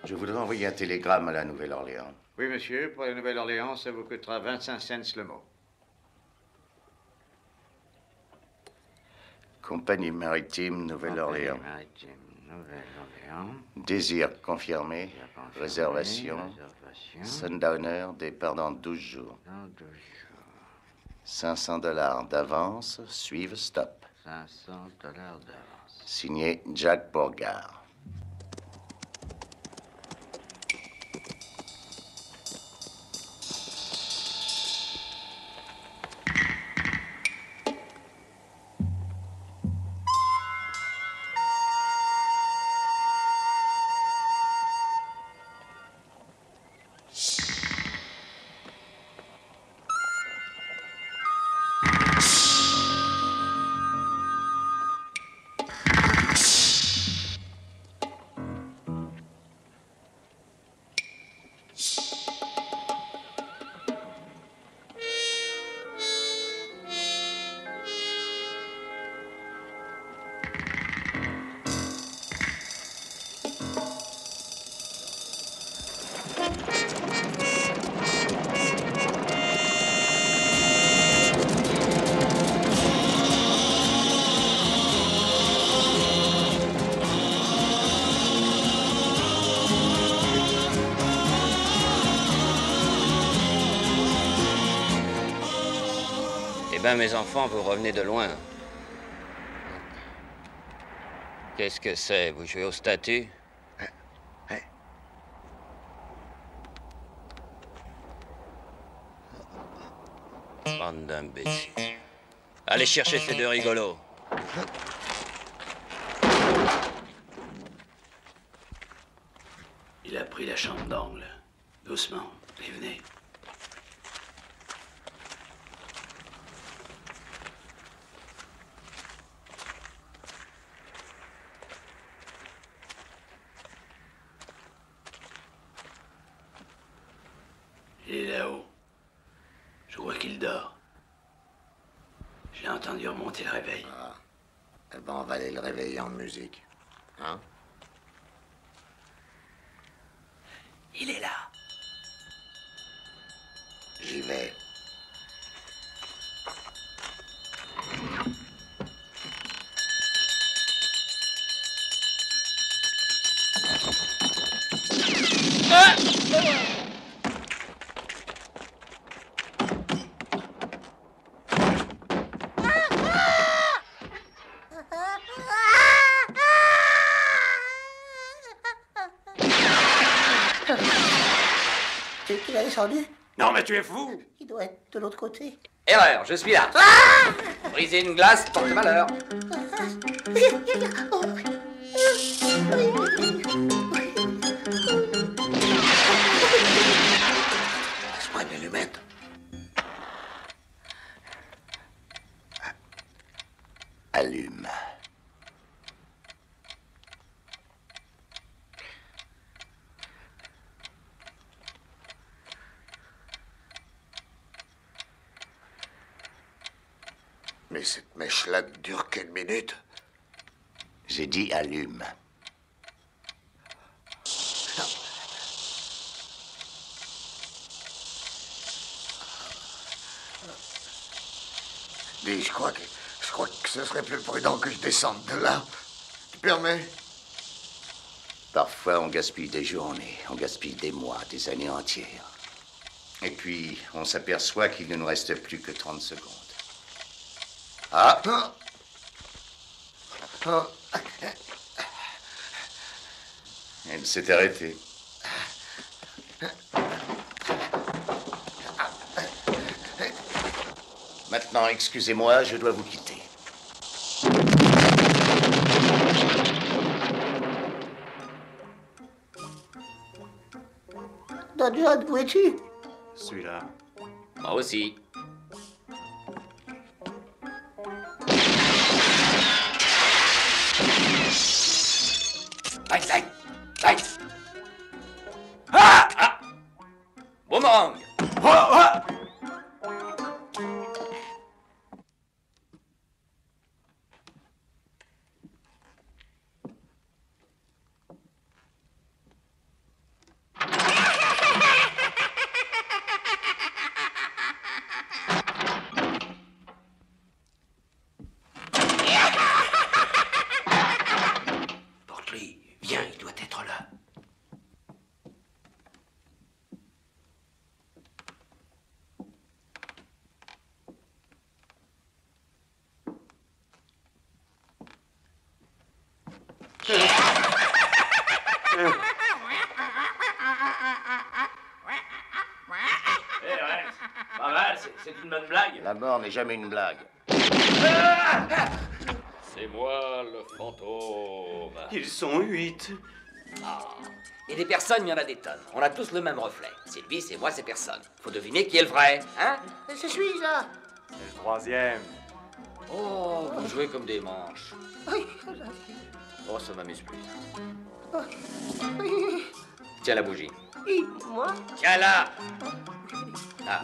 Je voudrais envoyer un télégramme à la Nouvelle-Orléans. Oui, monsieur, pour la Nouvelle-Orléans, ça vous coûtera 25 cents le mot. Compagnie maritime Nouvelle-Orléans. Compagnie maritime Nouvelle-Orléans. Désir confirmé. Réservation. Sundowner, départ dans 12 jours. Dans 12 jours. $500 d'avance, suivent stop. $500 d'avance. Signé Jack Bourgard. Eh ben, mes enfants, vous revenez de loin. Qu'est-ce que c'est? Vous jouez au statut? Bande d'imbéciles. Allez chercher ces deux rigolos. Il a pris la chambre d'angle. Doucement. Et venez. Il est là-haut. Je vois qu'il dort. J'ai entendu remonter le réveil. Ah. Eh ben, on va aller le réveiller en musique. Hein? Il est là. J'y vais. C'est qu'il a descendu? Non, mais tu es fou! Il doit être de l'autre côté. Erreur, je suis là. Briser une glace porte malheur. Laisse-moi une allumette. Allume. Mais cette mèche-là ne dure qu'une minute. J'ai dit allume. Dis, je crois que ce serait plus prudent que je descende de là. Tu permets? Parfois, on gaspille des journées, on gaspille des mois, des années entières. Et puis, on s'aperçoit qu'il ne nous reste plus que 30 secondes. Ah! Elle s'est arrêtée. Maintenant, excusez-moi, je dois vous quitter. Don John, où es-tu? Celui-là. Moi aussi. Aïe, aïe, aïe. Ah, ah. Boomerang. Oh, ah. Rex, pas mal, c'est une bonne blague. La mort n'est jamais une blague. C'est moi le fantôme. Ils sont 8. Et des personnes, il y en a des tonnes. On a tous le même reflet. C'est lui, c'est moi, c'est personne. Faut deviner qui est le vrai, hein? Je suis là. C'est le troisième. Oh, vous jouez comme des manches. Oh, ça m'amuse plus. Tiens la bougie. Moi? Tiens là. Ah.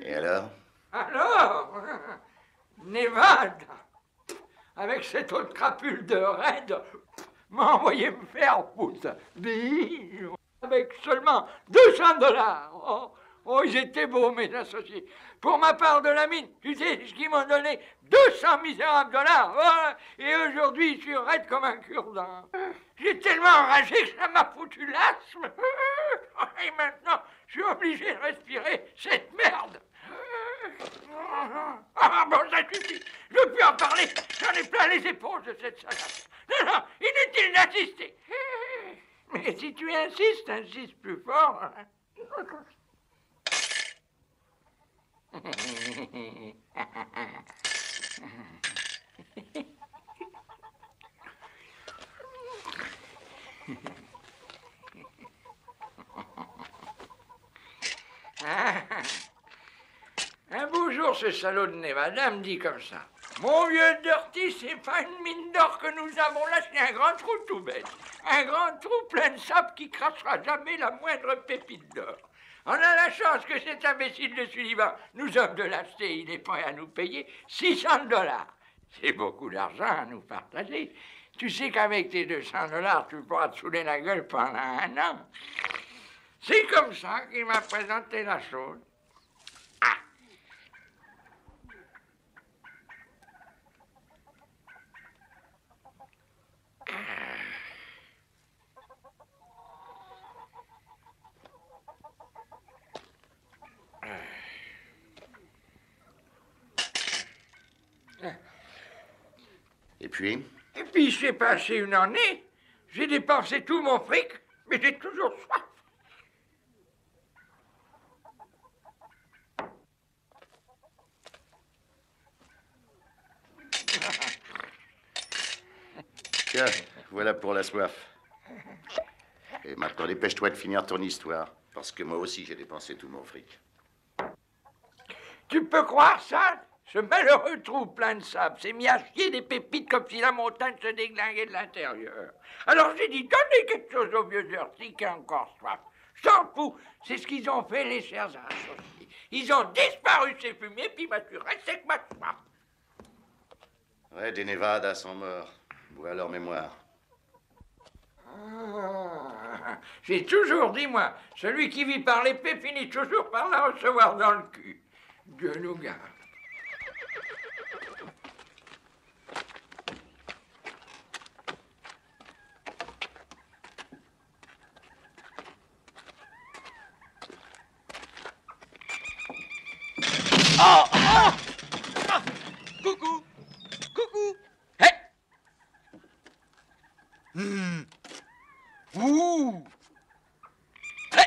Et alors? Alors, Nevada, avec cette autre crapule de raide, m'a envoyé me faire foutre. Avec seulement 200 $. Oh, ils étaient beaux, mes associés. Pour ma part de la mine, tu sais ce qu'ils m'ont donné? 200 misérables $. Voilà. Et aujourd'hui, je suis raide comme un cure-dent. J'ai tellement enragé que ça m'a foutu l'asthme. Et maintenant, je suis obligé de respirer cette merde. Ah bon, ça suffit. Je ne veux plus en parler. J'en ai plein les épaules de cette salade. Non, inutile d'insister. Mais si tu insistes, insiste plus fort. Un beau jour, ce salaud de Nevada me dit comme ça. Mon vieux Dirty, c'est pas une mine d'or que nous avons là, c'est un grand trou tout bête. Un grand trou plein de sable qui crachera jamais la moindre pépite d'or. On a la chance que cet imbécile de Sullivan nous offre de l'acheter. Il est prêt à nous payer 600 $. C'est beaucoup d'argent à nous partager. Tu sais qu'avec tes 200 $, tu pourras te saouler la gueule pendant 1 an. C'est comme ça qu'il m'a présenté la chose. Et puis? Et puis, j'ai passé une année. J'ai dépensé tout mon fric, mais j'ai toujours soif. Tiens, voilà pour la soif. Et maintenant, dépêche-toi de finir ton histoire, parce que moi aussi, j'ai dépensé tout mon fric. Tu peux croire ça? Ce malheureux trou plein de sable s'est mis à chier des pépites comme si la montagne se déglinguait de l'intérieur. Alors j'ai dit, donnez quelque chose au vieux Dirty qui a encore soif. Je t'en fous, c'est ce qu'ils ont fait les chers associés. Ils ont disparu ces fumiers, puis moi je suis resté avec ma soif. Ouais, des Nevada sont morts. Bois leur mémoire. J'ai toujours dit, moi, celui qui vit par l'épée finit toujours par la recevoir dans le cul. Dieu nous garde. Oh, oh, ah, coucou, coucou. Hé. Ouh. Hé.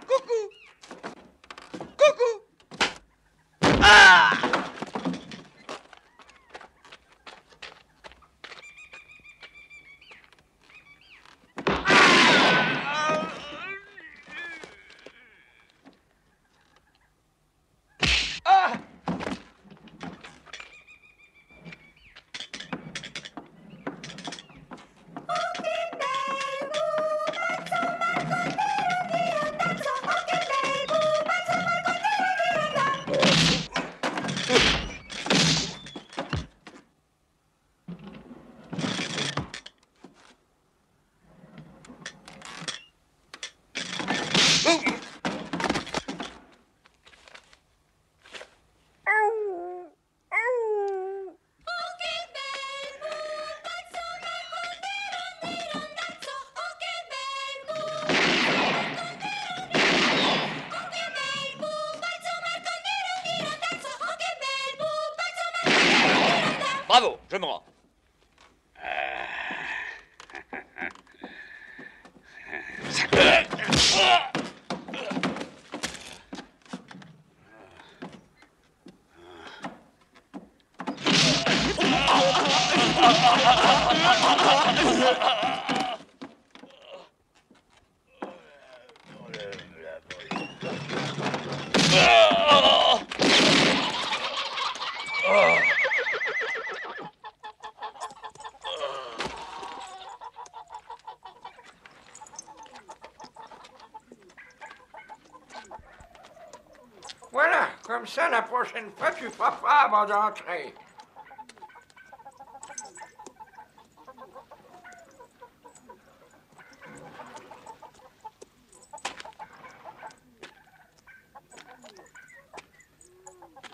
Coucou. Bravo, je me rends. Voilà, comme ça, la prochaine fois, tu feras pas avant d'entrer.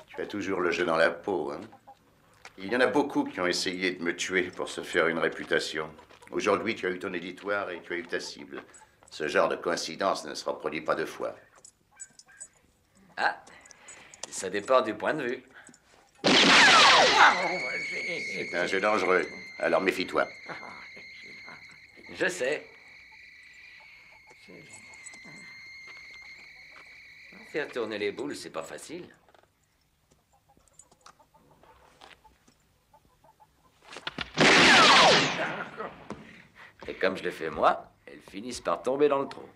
Tu as toujours le jeu dans la peau, hein? Il y en a beaucoup qui ont essayé de me tuer pour se faire une réputation. Aujourd'hui, tu as eu ton éditoire et tu as eu ta cible. Ce genre de coïncidence ne se reproduit pas deux fois. Ah, ça dépend du point de vue. C'est un jeu dangereux, alors méfie-toi. Je sais. Faire tourner les boules, c'est pas facile. Et comme je l'ai fait moi, elles finissent par tomber dans le trou.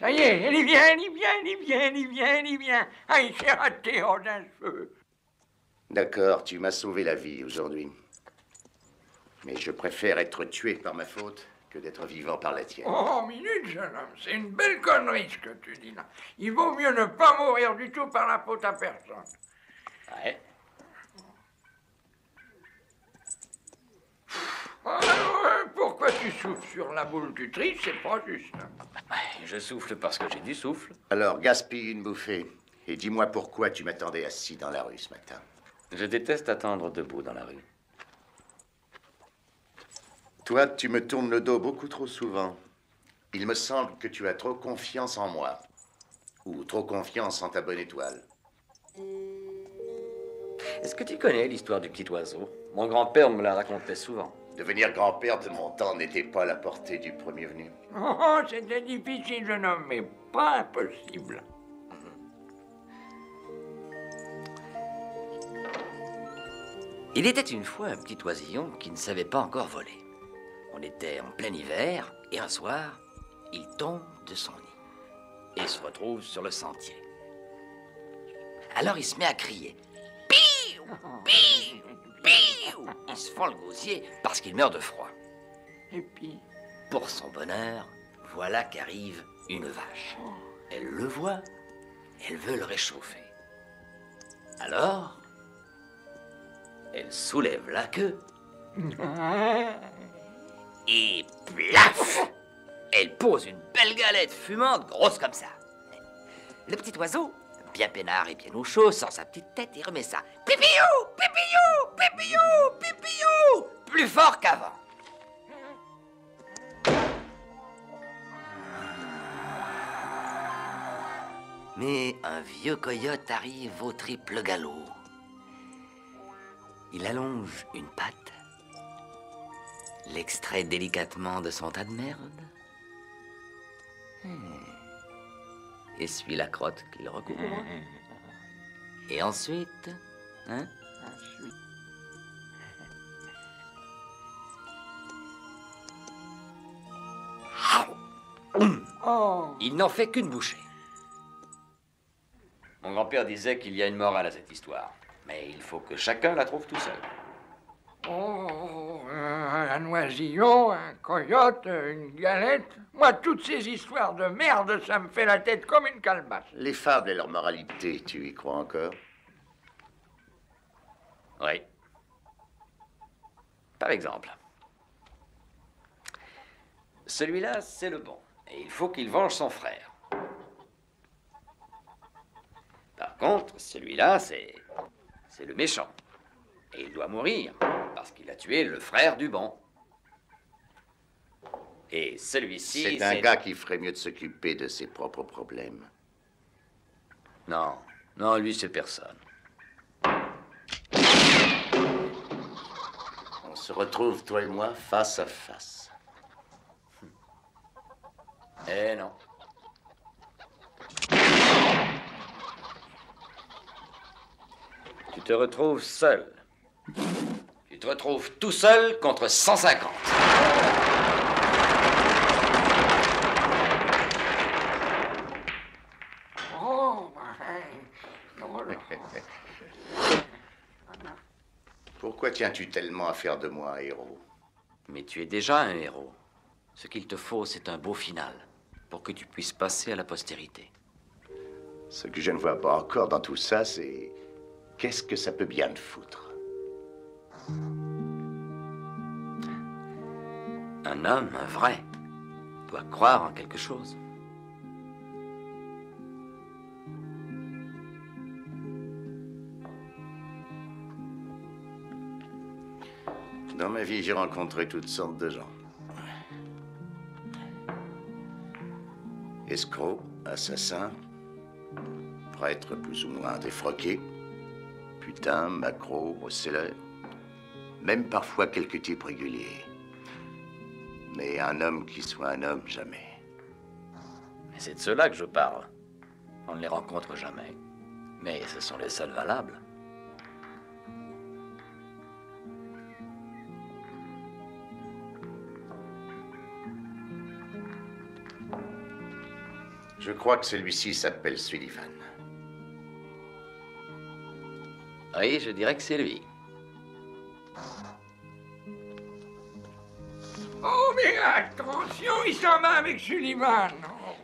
Ça y est, elle y vient, elle y vient, elle y vient, elle y vient, elle y vient. Ah, il s'est raté en un feu. D'accord, tu m'as sauvé la vie aujourd'hui. Mais je préfère être tué par ma faute que d'être vivant par la tienne. Oh, minute, jeune homme, c'est une belle connerie ce que tu dis là. Il vaut mieux ne pas mourir du tout par la faute à personne. Ouais. Alors, pourquoi tu souffles sur la boule du tri? C'est pas juste. Je souffle parce que j'ai du souffle. Alors, gaspille une bouffée. Et dis-moi pourquoi tu m'attendais assis dans la rue ce matin. Je déteste attendre debout dans la rue. Toi, tu me tournes le dos beaucoup trop souvent. Il me semble que tu as trop confiance en moi. Ou trop confiance en ta bonne étoile. Est-ce que tu connais l'histoire du petit oiseau? Mon grand-père me la racontait souvent. Devenir grand-père de mon temps n'était pas à la portée du premier venu. Oh, c'était difficile, jeune homme, mais pas impossible. Il était une fois un petit oisillon qui ne savait pas encore voler. On était en plein hiver, et un soir, il tombe de son nid et se retrouve sur le sentier. Alors il se met à crier. Piou! Piou! Piou! Il se fend le gosier parce qu'il meurt de froid. Et puis, pour son bonheur, voilà qu'arrive une vache. Elle le voit, elle veut le réchauffer. Alors, elle soulève la queue et plaf! Elle pose une belle galette fumante, grosse comme ça. Le petit oiseau, bien peinard et bien au chaud, sort sa petite tête et remet ça. Pipiou! Pipiou! Pipiou! Pipiou! Plus fort qu'avant. Mais un vieux coyote arrive au triple galop. Il allonge une patte, l'extrait délicatement de son tas de merde, essuie la crotte qu'il recouvre, et ensuite, il n'en fait qu'une bouchée. Mon grand-père disait qu'il y a une morale à cette histoire, mais il faut que chacun la trouve tout seul. oh, un oisillon, un coyote, une galette. Moi, toutes ces histoires de merde, ça me fait la tête comme une calebasse. Les fables et leur moralité, tu y crois encore? Oui. Par exemple, celui-là, c'est le bon, et il faut qu'il venge son frère. Par contre, celui-là, c'est le méchant. Et il doit mourir, parce qu'il a tué le frère du bon. Et celui-ci, C'est un gars qui ferait mieux de s'occuper de ses propres problèmes. Non, non, lui, c'est personne. se retrouve, toi et moi, face à face. Eh non. Tu te retrouves seul. Tu te retrouves tout seul contre 150. Pourquoi tiens-tu tellement à faire de moi un héros? Mais tu es déjà un héros. Ce qu'il te faut, c'est un beau final, pour que tu puisses passer à la postérité. Ce que je ne vois pas encore dans tout ça, c'est... Qu'est-ce que ça peut bien te foutre? Un homme, un vrai, doit croire en quelque chose. Dans ma vie, j'ai rencontré toutes sortes de gens. Escrocs, assassins, prêtres plus ou moins défroqués, putains, macros, recéleurs, même parfois quelques types réguliers. Mais un homme qui soit un homme, jamais. Mais c'est de ceux-là que je parle. On ne les rencontre jamais. Mais ce sont les seuls valables. Je crois que celui-ci s'appelle Sullivan. Oui, je dirais que c'est lui. Oh, mais attention, il s'en va avec Sullivan. Oh.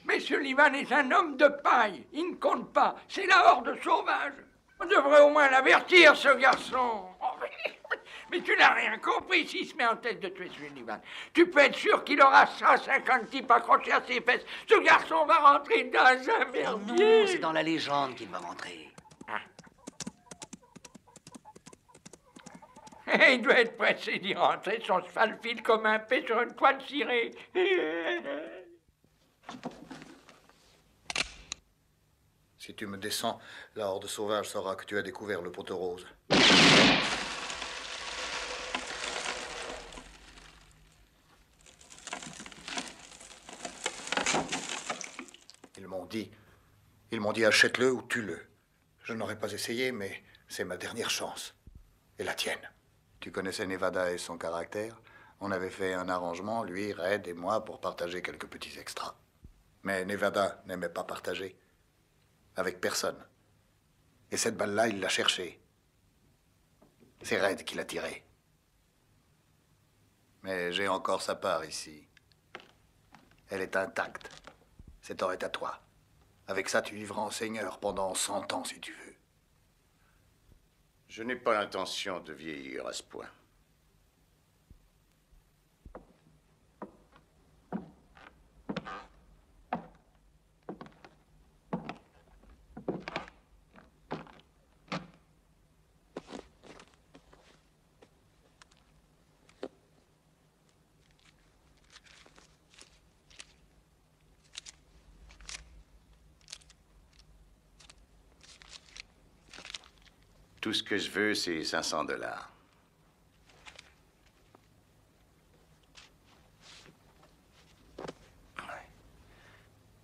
Mais Sullivan est un homme de paille. Il ne compte pas. C'est la horde sauvage. On devrait au moins l'avertir, ce garçon. Oh, mais tu n'as rien compris s'il se met en tête de tuer Sullivan. Tu peux être sûr qu'il aura 150 types accrochés à ses fesses. Ce garçon va rentrer dans un merdier. Non, c'est dans la légende qu'il va rentrer. Il doit être pressé d'y rentrer. Son cheval file comme un paix sur une toile cirée. Si tu me descends, la horde sauvage saura que tu as découvert le poteau rose. Ils m'ont dit achète-le ou tue-le. Je n'aurais pas essayé, mais c'est ma dernière chance. Et la tienne. Tu connaissais Nevada et son caractère. On avait fait un arrangement, lui, Red et moi, pour partager quelques petits extras. Mais Nevada n'aimait pas partager. Avec personne. Et cette balle-là, il l'a cherchée. C'est Red qui l'a tirée. Mais j'ai encore sa part ici. Elle est intacte. Cet or est à toi. Avec ça, tu vivras en seigneur pendant 100 ans, si tu veux. Je n'ai pas l'intention de vieillir à ce point. Tout ce que je veux, c'est 500 $.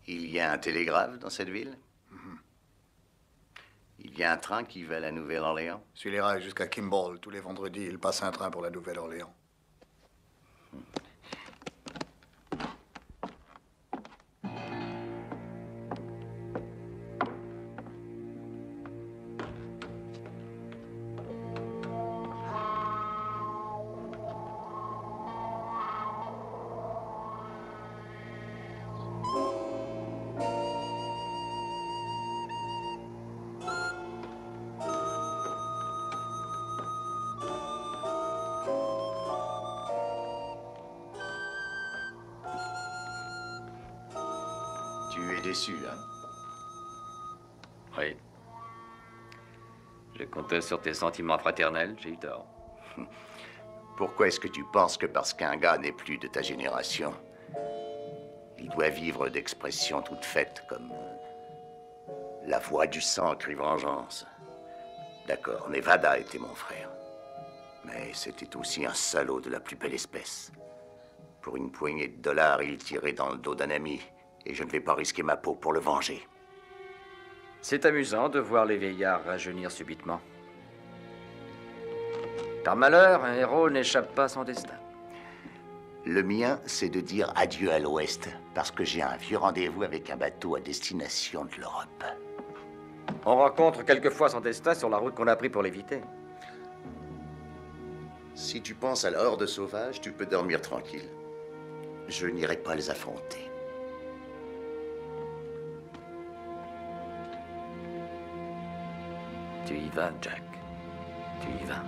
Il y a un télégraphe dans cette ville? Il y a un train qui va à la Nouvelle-Orléans? Suis les rails jusqu'à Kimball. Tous les vendredis, il passe un train pour la Nouvelle-Orléans. Tu es déçu, hein? Oui. Je comptais sur tes sentiments fraternels, j'ai eu tort. Pourquoi est-ce que tu penses que parce qu'un gars n'est plus de ta génération, il doit vivre d'expressions toutes faites comme la voix du sang crie vengeance? D'accord, Nevada était mon frère. Mais c'était aussi un salaud de la plus belle espèce. Pour une poignée de dollars, il tirait dans le dos d'un ami. Et je ne vais pas risquer ma peau pour le venger. C'est amusant de voir les vieillards rajeunir subitement. Par malheur, un héros n'échappe pas à son destin. Le mien, c'est de dire adieu à l'Ouest, parce que j'ai un vieux rendez-vous avec un bateau à destination de l'Europe. On rencontre quelquefois son destin sur la route qu'on a pris pour l'éviter. Si tu penses à la horde sauvage, tu peux dormir tranquille. Je n'irai pas les affronter. Tu y vas, Jack. Tu y vas.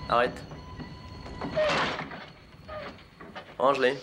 Arrête. Range-les.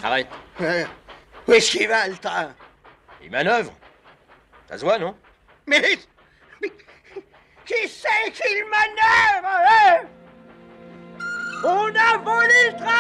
Arrête. Où est-ce qu'il va, le train? Il manœuvre. Ça se voit, non? Mais qui c'est qu'il manœuvre, hein? On a volé le train!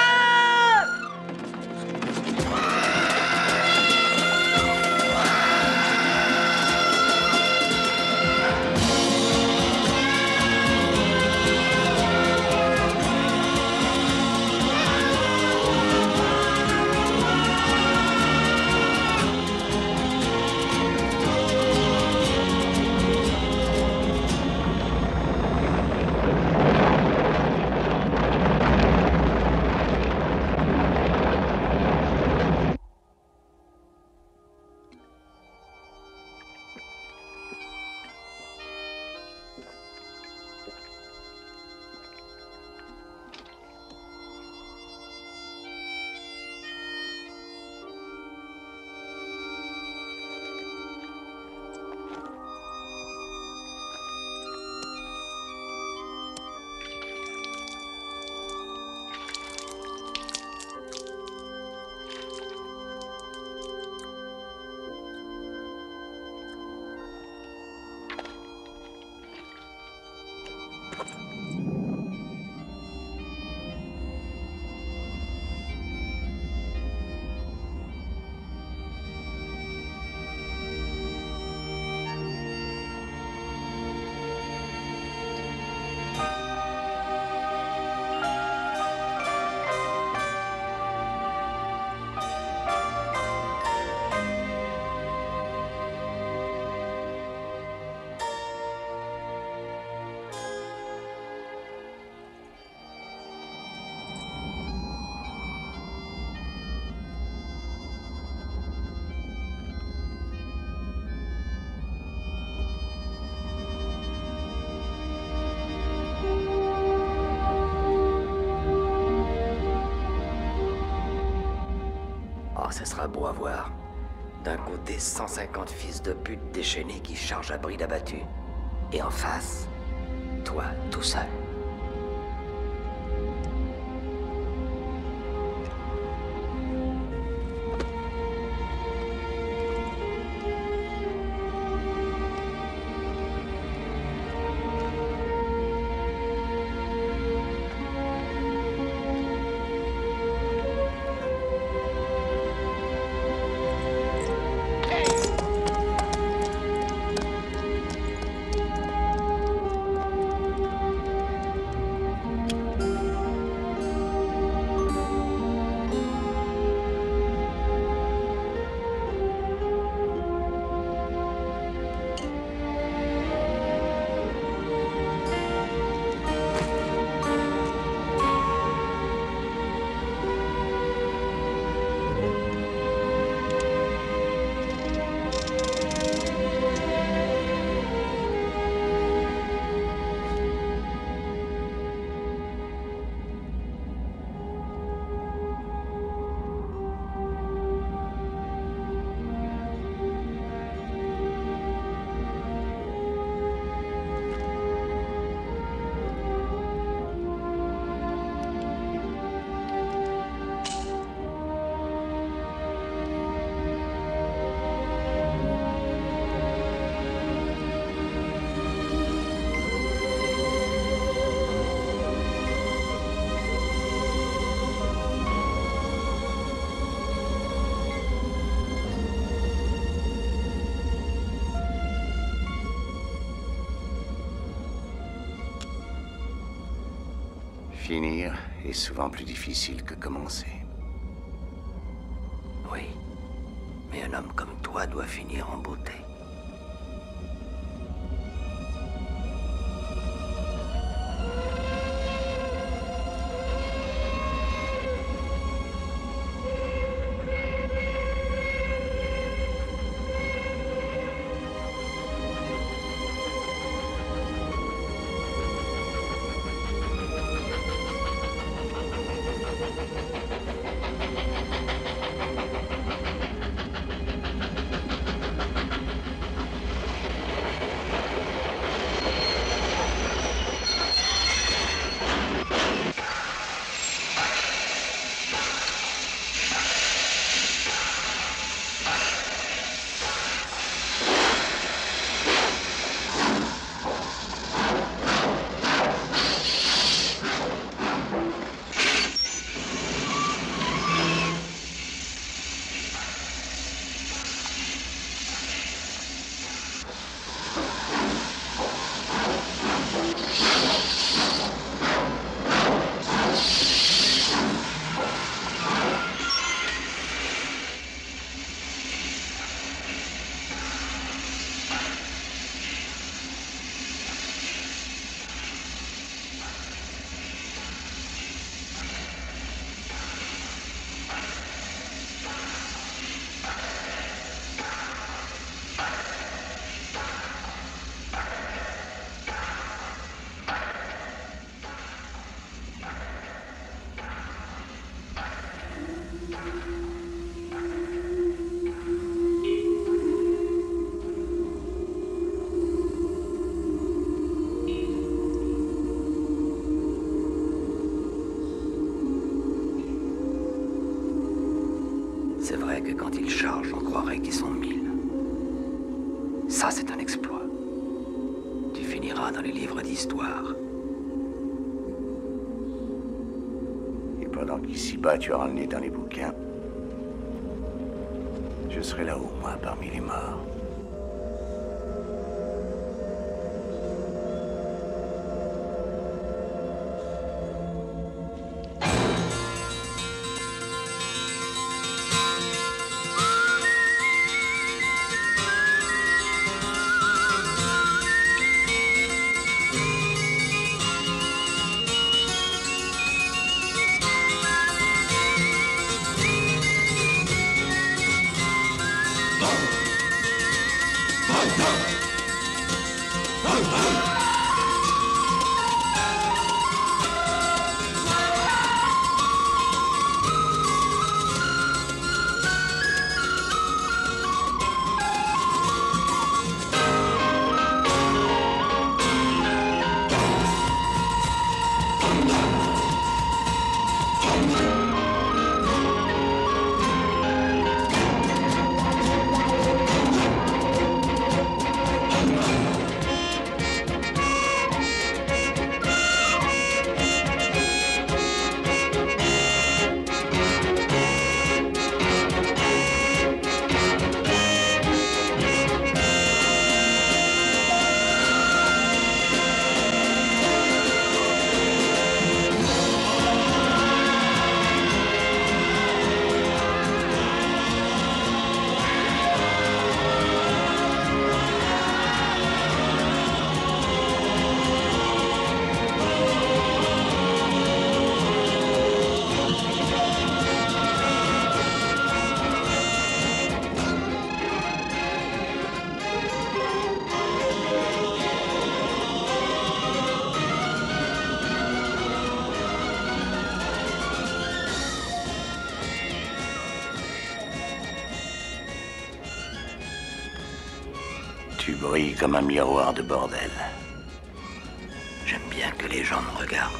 Ça sera beau à voir. D'un côté, 150 fils de pute déchaînés qui chargent à bride abattue. Et en face, toi, tout seul. Finir est souvent plus difficile que commencer. Oui, mais un homme comme toi doit finir en beauté. C'est vrai que quand ils chargent, on croirait qu'ils sont 1000. Ça, c'est un exploit. Tu finiras dans les livres d'histoire. Et pendant qu'ici-bas, tu auras le nez dans les bouquins, je serai là-haut, moi, parmi les morts. Tu brilles comme un miroir de bordel. J'aime bien que les gens me regardent.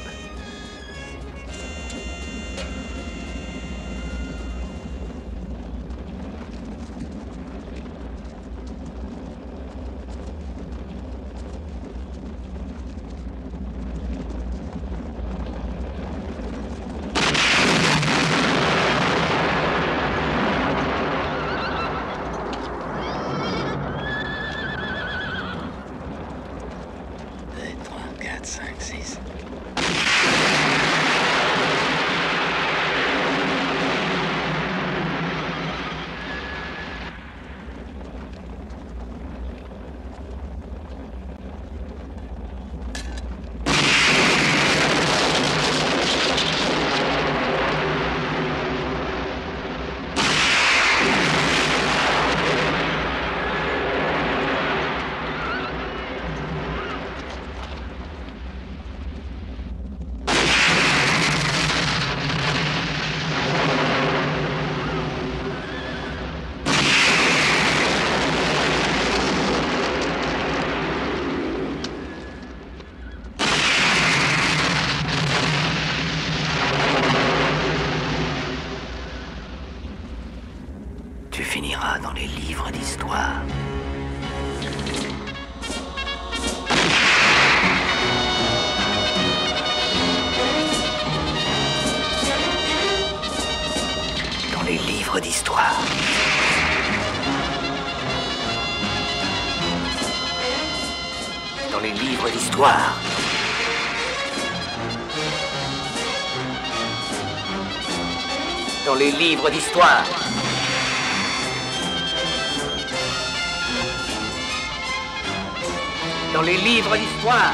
Tu finiras dans les livres d'histoire. Dans les livres d'histoire. Dans les livres d'histoire. Dans les livres d'histoire. Dans les livres d'histoire.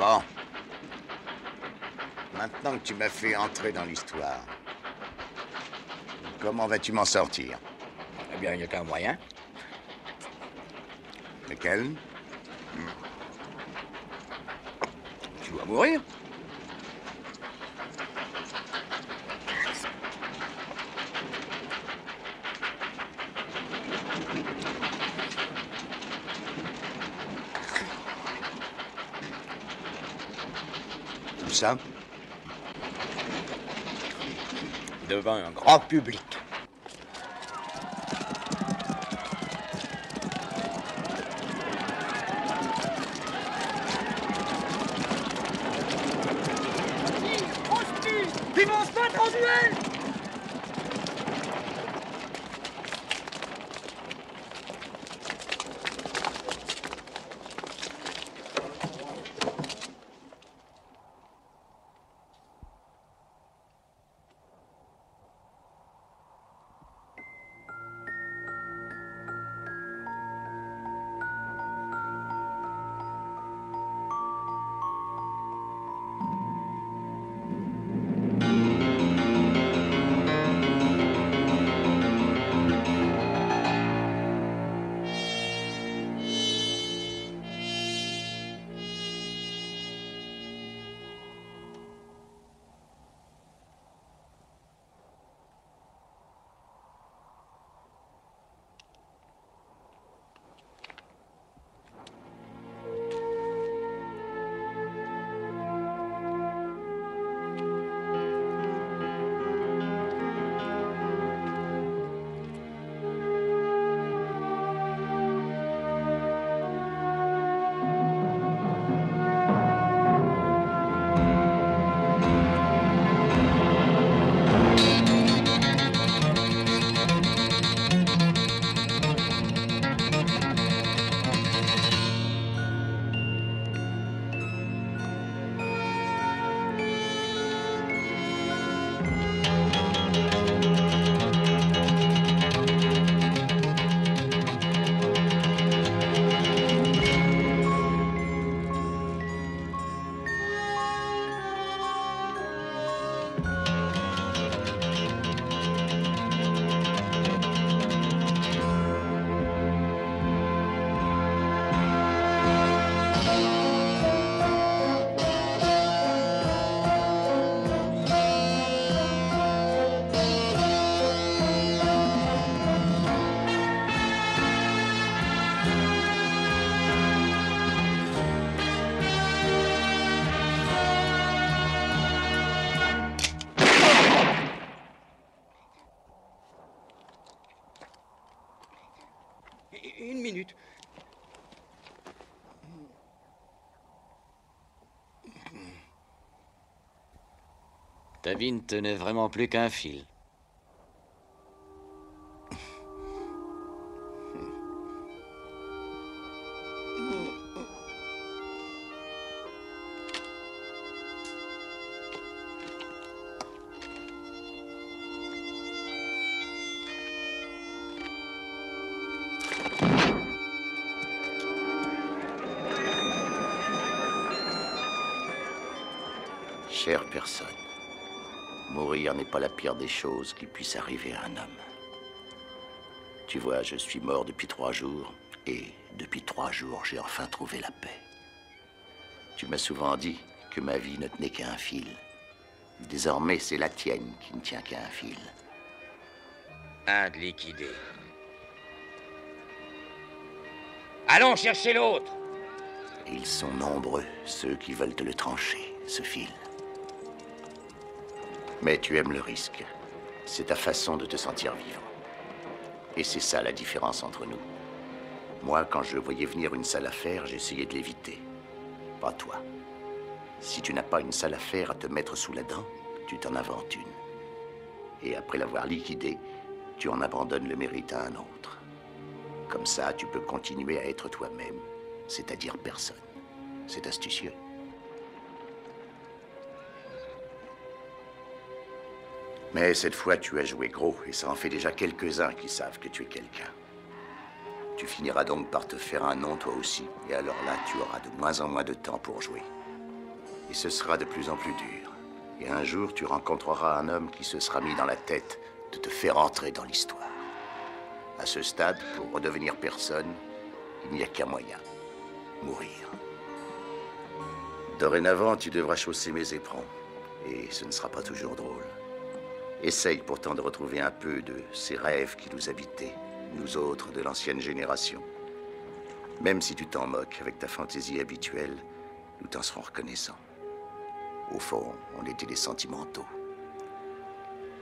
Bon. Maintenant que tu m'as fait entrer dans l'histoire, comment vas-tu m'en sortir? Eh bien, il n'y a qu'un moyen. Lequel? Tu dois mourir. Ça? Devant un grand public. Ils vont se battre en duel! Une minute. Ta vie ne tenait vraiment plus qu'un fil. Chère personne, mourir n'est pas la pire des choses qui puisse arriver à un homme. Tu vois, je suis mort depuis 3 jours, et depuis 3 jours, j'ai enfin trouvé la paix. Tu m'as souvent dit que ma vie ne tenait qu'à un fil. Désormais, c'est la tienne qui ne tient qu'à un fil. Un de liquidé. Allons chercher l'autre. Ils sont nombreux, ceux qui veulent te le trancher, ce fil. Mais tu aimes le risque. C'est ta façon de te sentir vivre. Et c'est ça la différence entre nous. Moi, quand je voyais venir une sale affaire, j'essayais de l'éviter. Pas toi. Si tu n'as pas une sale affaire à te mettre sous la dent, tu t'en inventes une. Et après l'avoir liquidée, tu en abandonnes le mérite à un autre. Comme ça, tu peux continuer à être toi-même, c'est-à-dire personne. C'est astucieux. Mais cette fois, tu as joué gros, et ça en fait déjà quelques-uns qui savent que tu es quelqu'un. Tu finiras donc par te faire un nom toi aussi, et alors là, tu auras de moins en moins de temps pour jouer. Et ce sera de plus en plus dur. Et un jour, tu rencontreras un homme qui se sera mis dans la tête de te faire entrer dans l'histoire. À ce stade, pour redevenir personne, il n'y a qu'un moyen. Mourir. Dorénavant, tu devras chausser mes éperons. Et ce ne sera pas toujours drôle. Essaye pourtant de retrouver un peu de ces rêves qui nous habitaient, nous autres de l'ancienne génération. Même si tu t'en moques avec ta fantaisie habituelle, nous t'en serons reconnaissants. Au fond, on était des sentimentaux.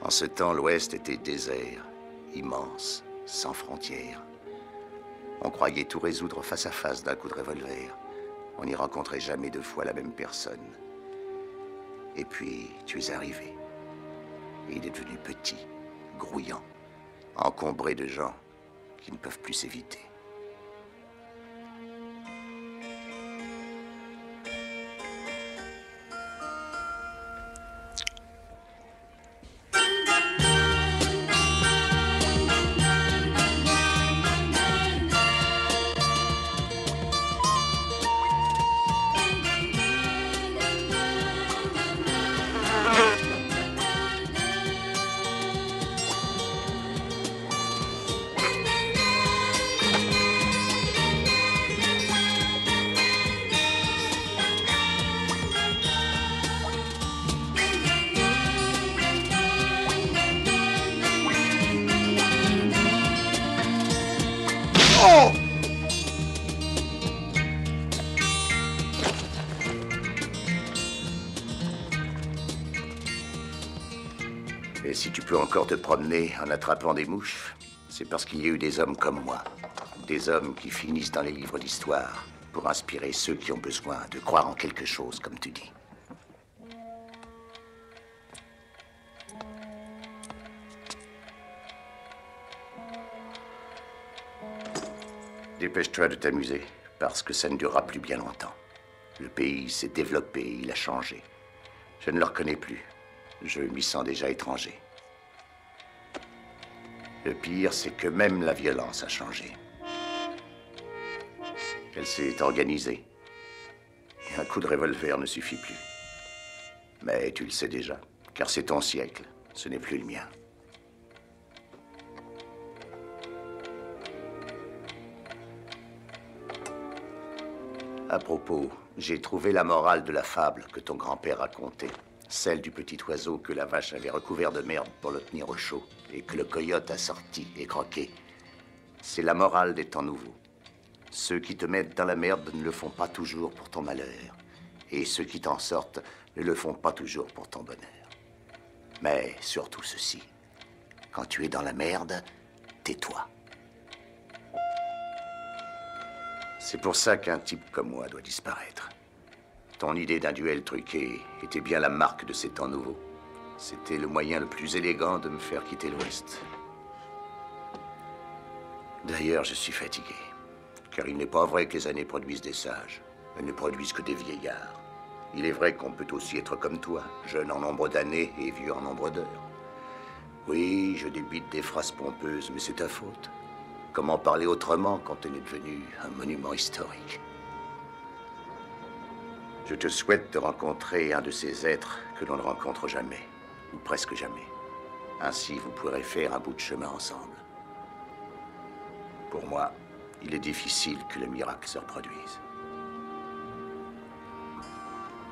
En ce temps, l'Ouest était désert, immense, sans frontières. On croyait tout résoudre face à face d'un coup de revolver. On n'y rencontrait jamais deux fois la même personne. Et puis, tu es arrivé. Et il est devenu petit, grouillant, encombré de gens qui ne peuvent plus s'éviter. Et si tu peux encore te promener en attrapant des mouches, c'est parce qu'il y a eu des hommes comme moi. Des hommes qui finissent dans les livres d'histoire pour inspirer ceux qui ont besoin de croire en quelque chose, comme tu dis. Dépêche-toi de t'amuser, parce que ça ne durera plus bien longtemps. Le pays s'est développé, il a changé. Je ne le reconnais plus. Je m'y sens déjà étranger. Le pire, c'est que même la violence a changé. Elle s'est organisée. Et un coup de revolver ne suffit plus. Mais tu le sais déjà, car c'est ton siècle, ce n'est plus le mien. À propos, j'ai trouvé la morale de la fable que ton grand-père racontait. Celle du petit oiseau que la vache avait recouvert de merde pour le tenir au chaud et que le coyote a sorti et croqué. C'est la morale des temps nouveaux. Ceux qui te mettent dans la merde ne le font pas toujours pour ton malheur. Et ceux qui t'en sortent ne le font pas toujours pour ton bonheur. Mais surtout ceci. Quand tu es dans la merde, tais-toi. C'est pour ça qu'un type comme moi doit disparaître. Ton idée d'un duel truqué était bien la marque de ces temps nouveaux. C'était le moyen le plus élégant de me faire quitter l'Ouest. D'ailleurs, je suis fatigué. Car il n'est pas vrai que les années produisent des sages. Elles ne produisent que des vieillards. Il est vrai qu'on peut aussi être comme toi, jeune en nombre d'années et vieux en nombre d'heures. Oui, je débite des phrases pompeuses, mais c'est ta faute. Comment parler autrement quand on est devenu un monument historique? Je te souhaite de rencontrer un de ces êtres que l'on ne rencontre jamais, ou presque jamais. Ainsi, vous pourrez faire un bout de chemin ensemble. Pour moi, il est difficile que le miracle se reproduise.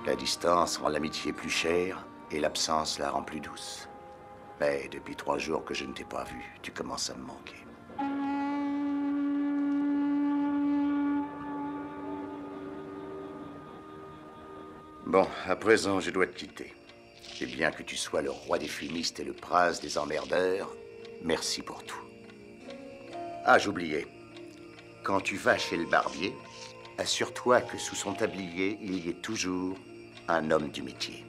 La distance rend l'amitié plus chère et l'absence la rend plus douce. Mais depuis 3 jours que je ne t'ai pas vu, tu commences à me manquer. Bon, à présent, je dois te quitter. Et bien que tu sois le roi des fumistes et le prince des emmerdeurs, merci pour tout. Ah, j'oubliais. Quand tu vas chez le barbier, assure-toi que sous son tablier, il y ait toujours un homme du métier.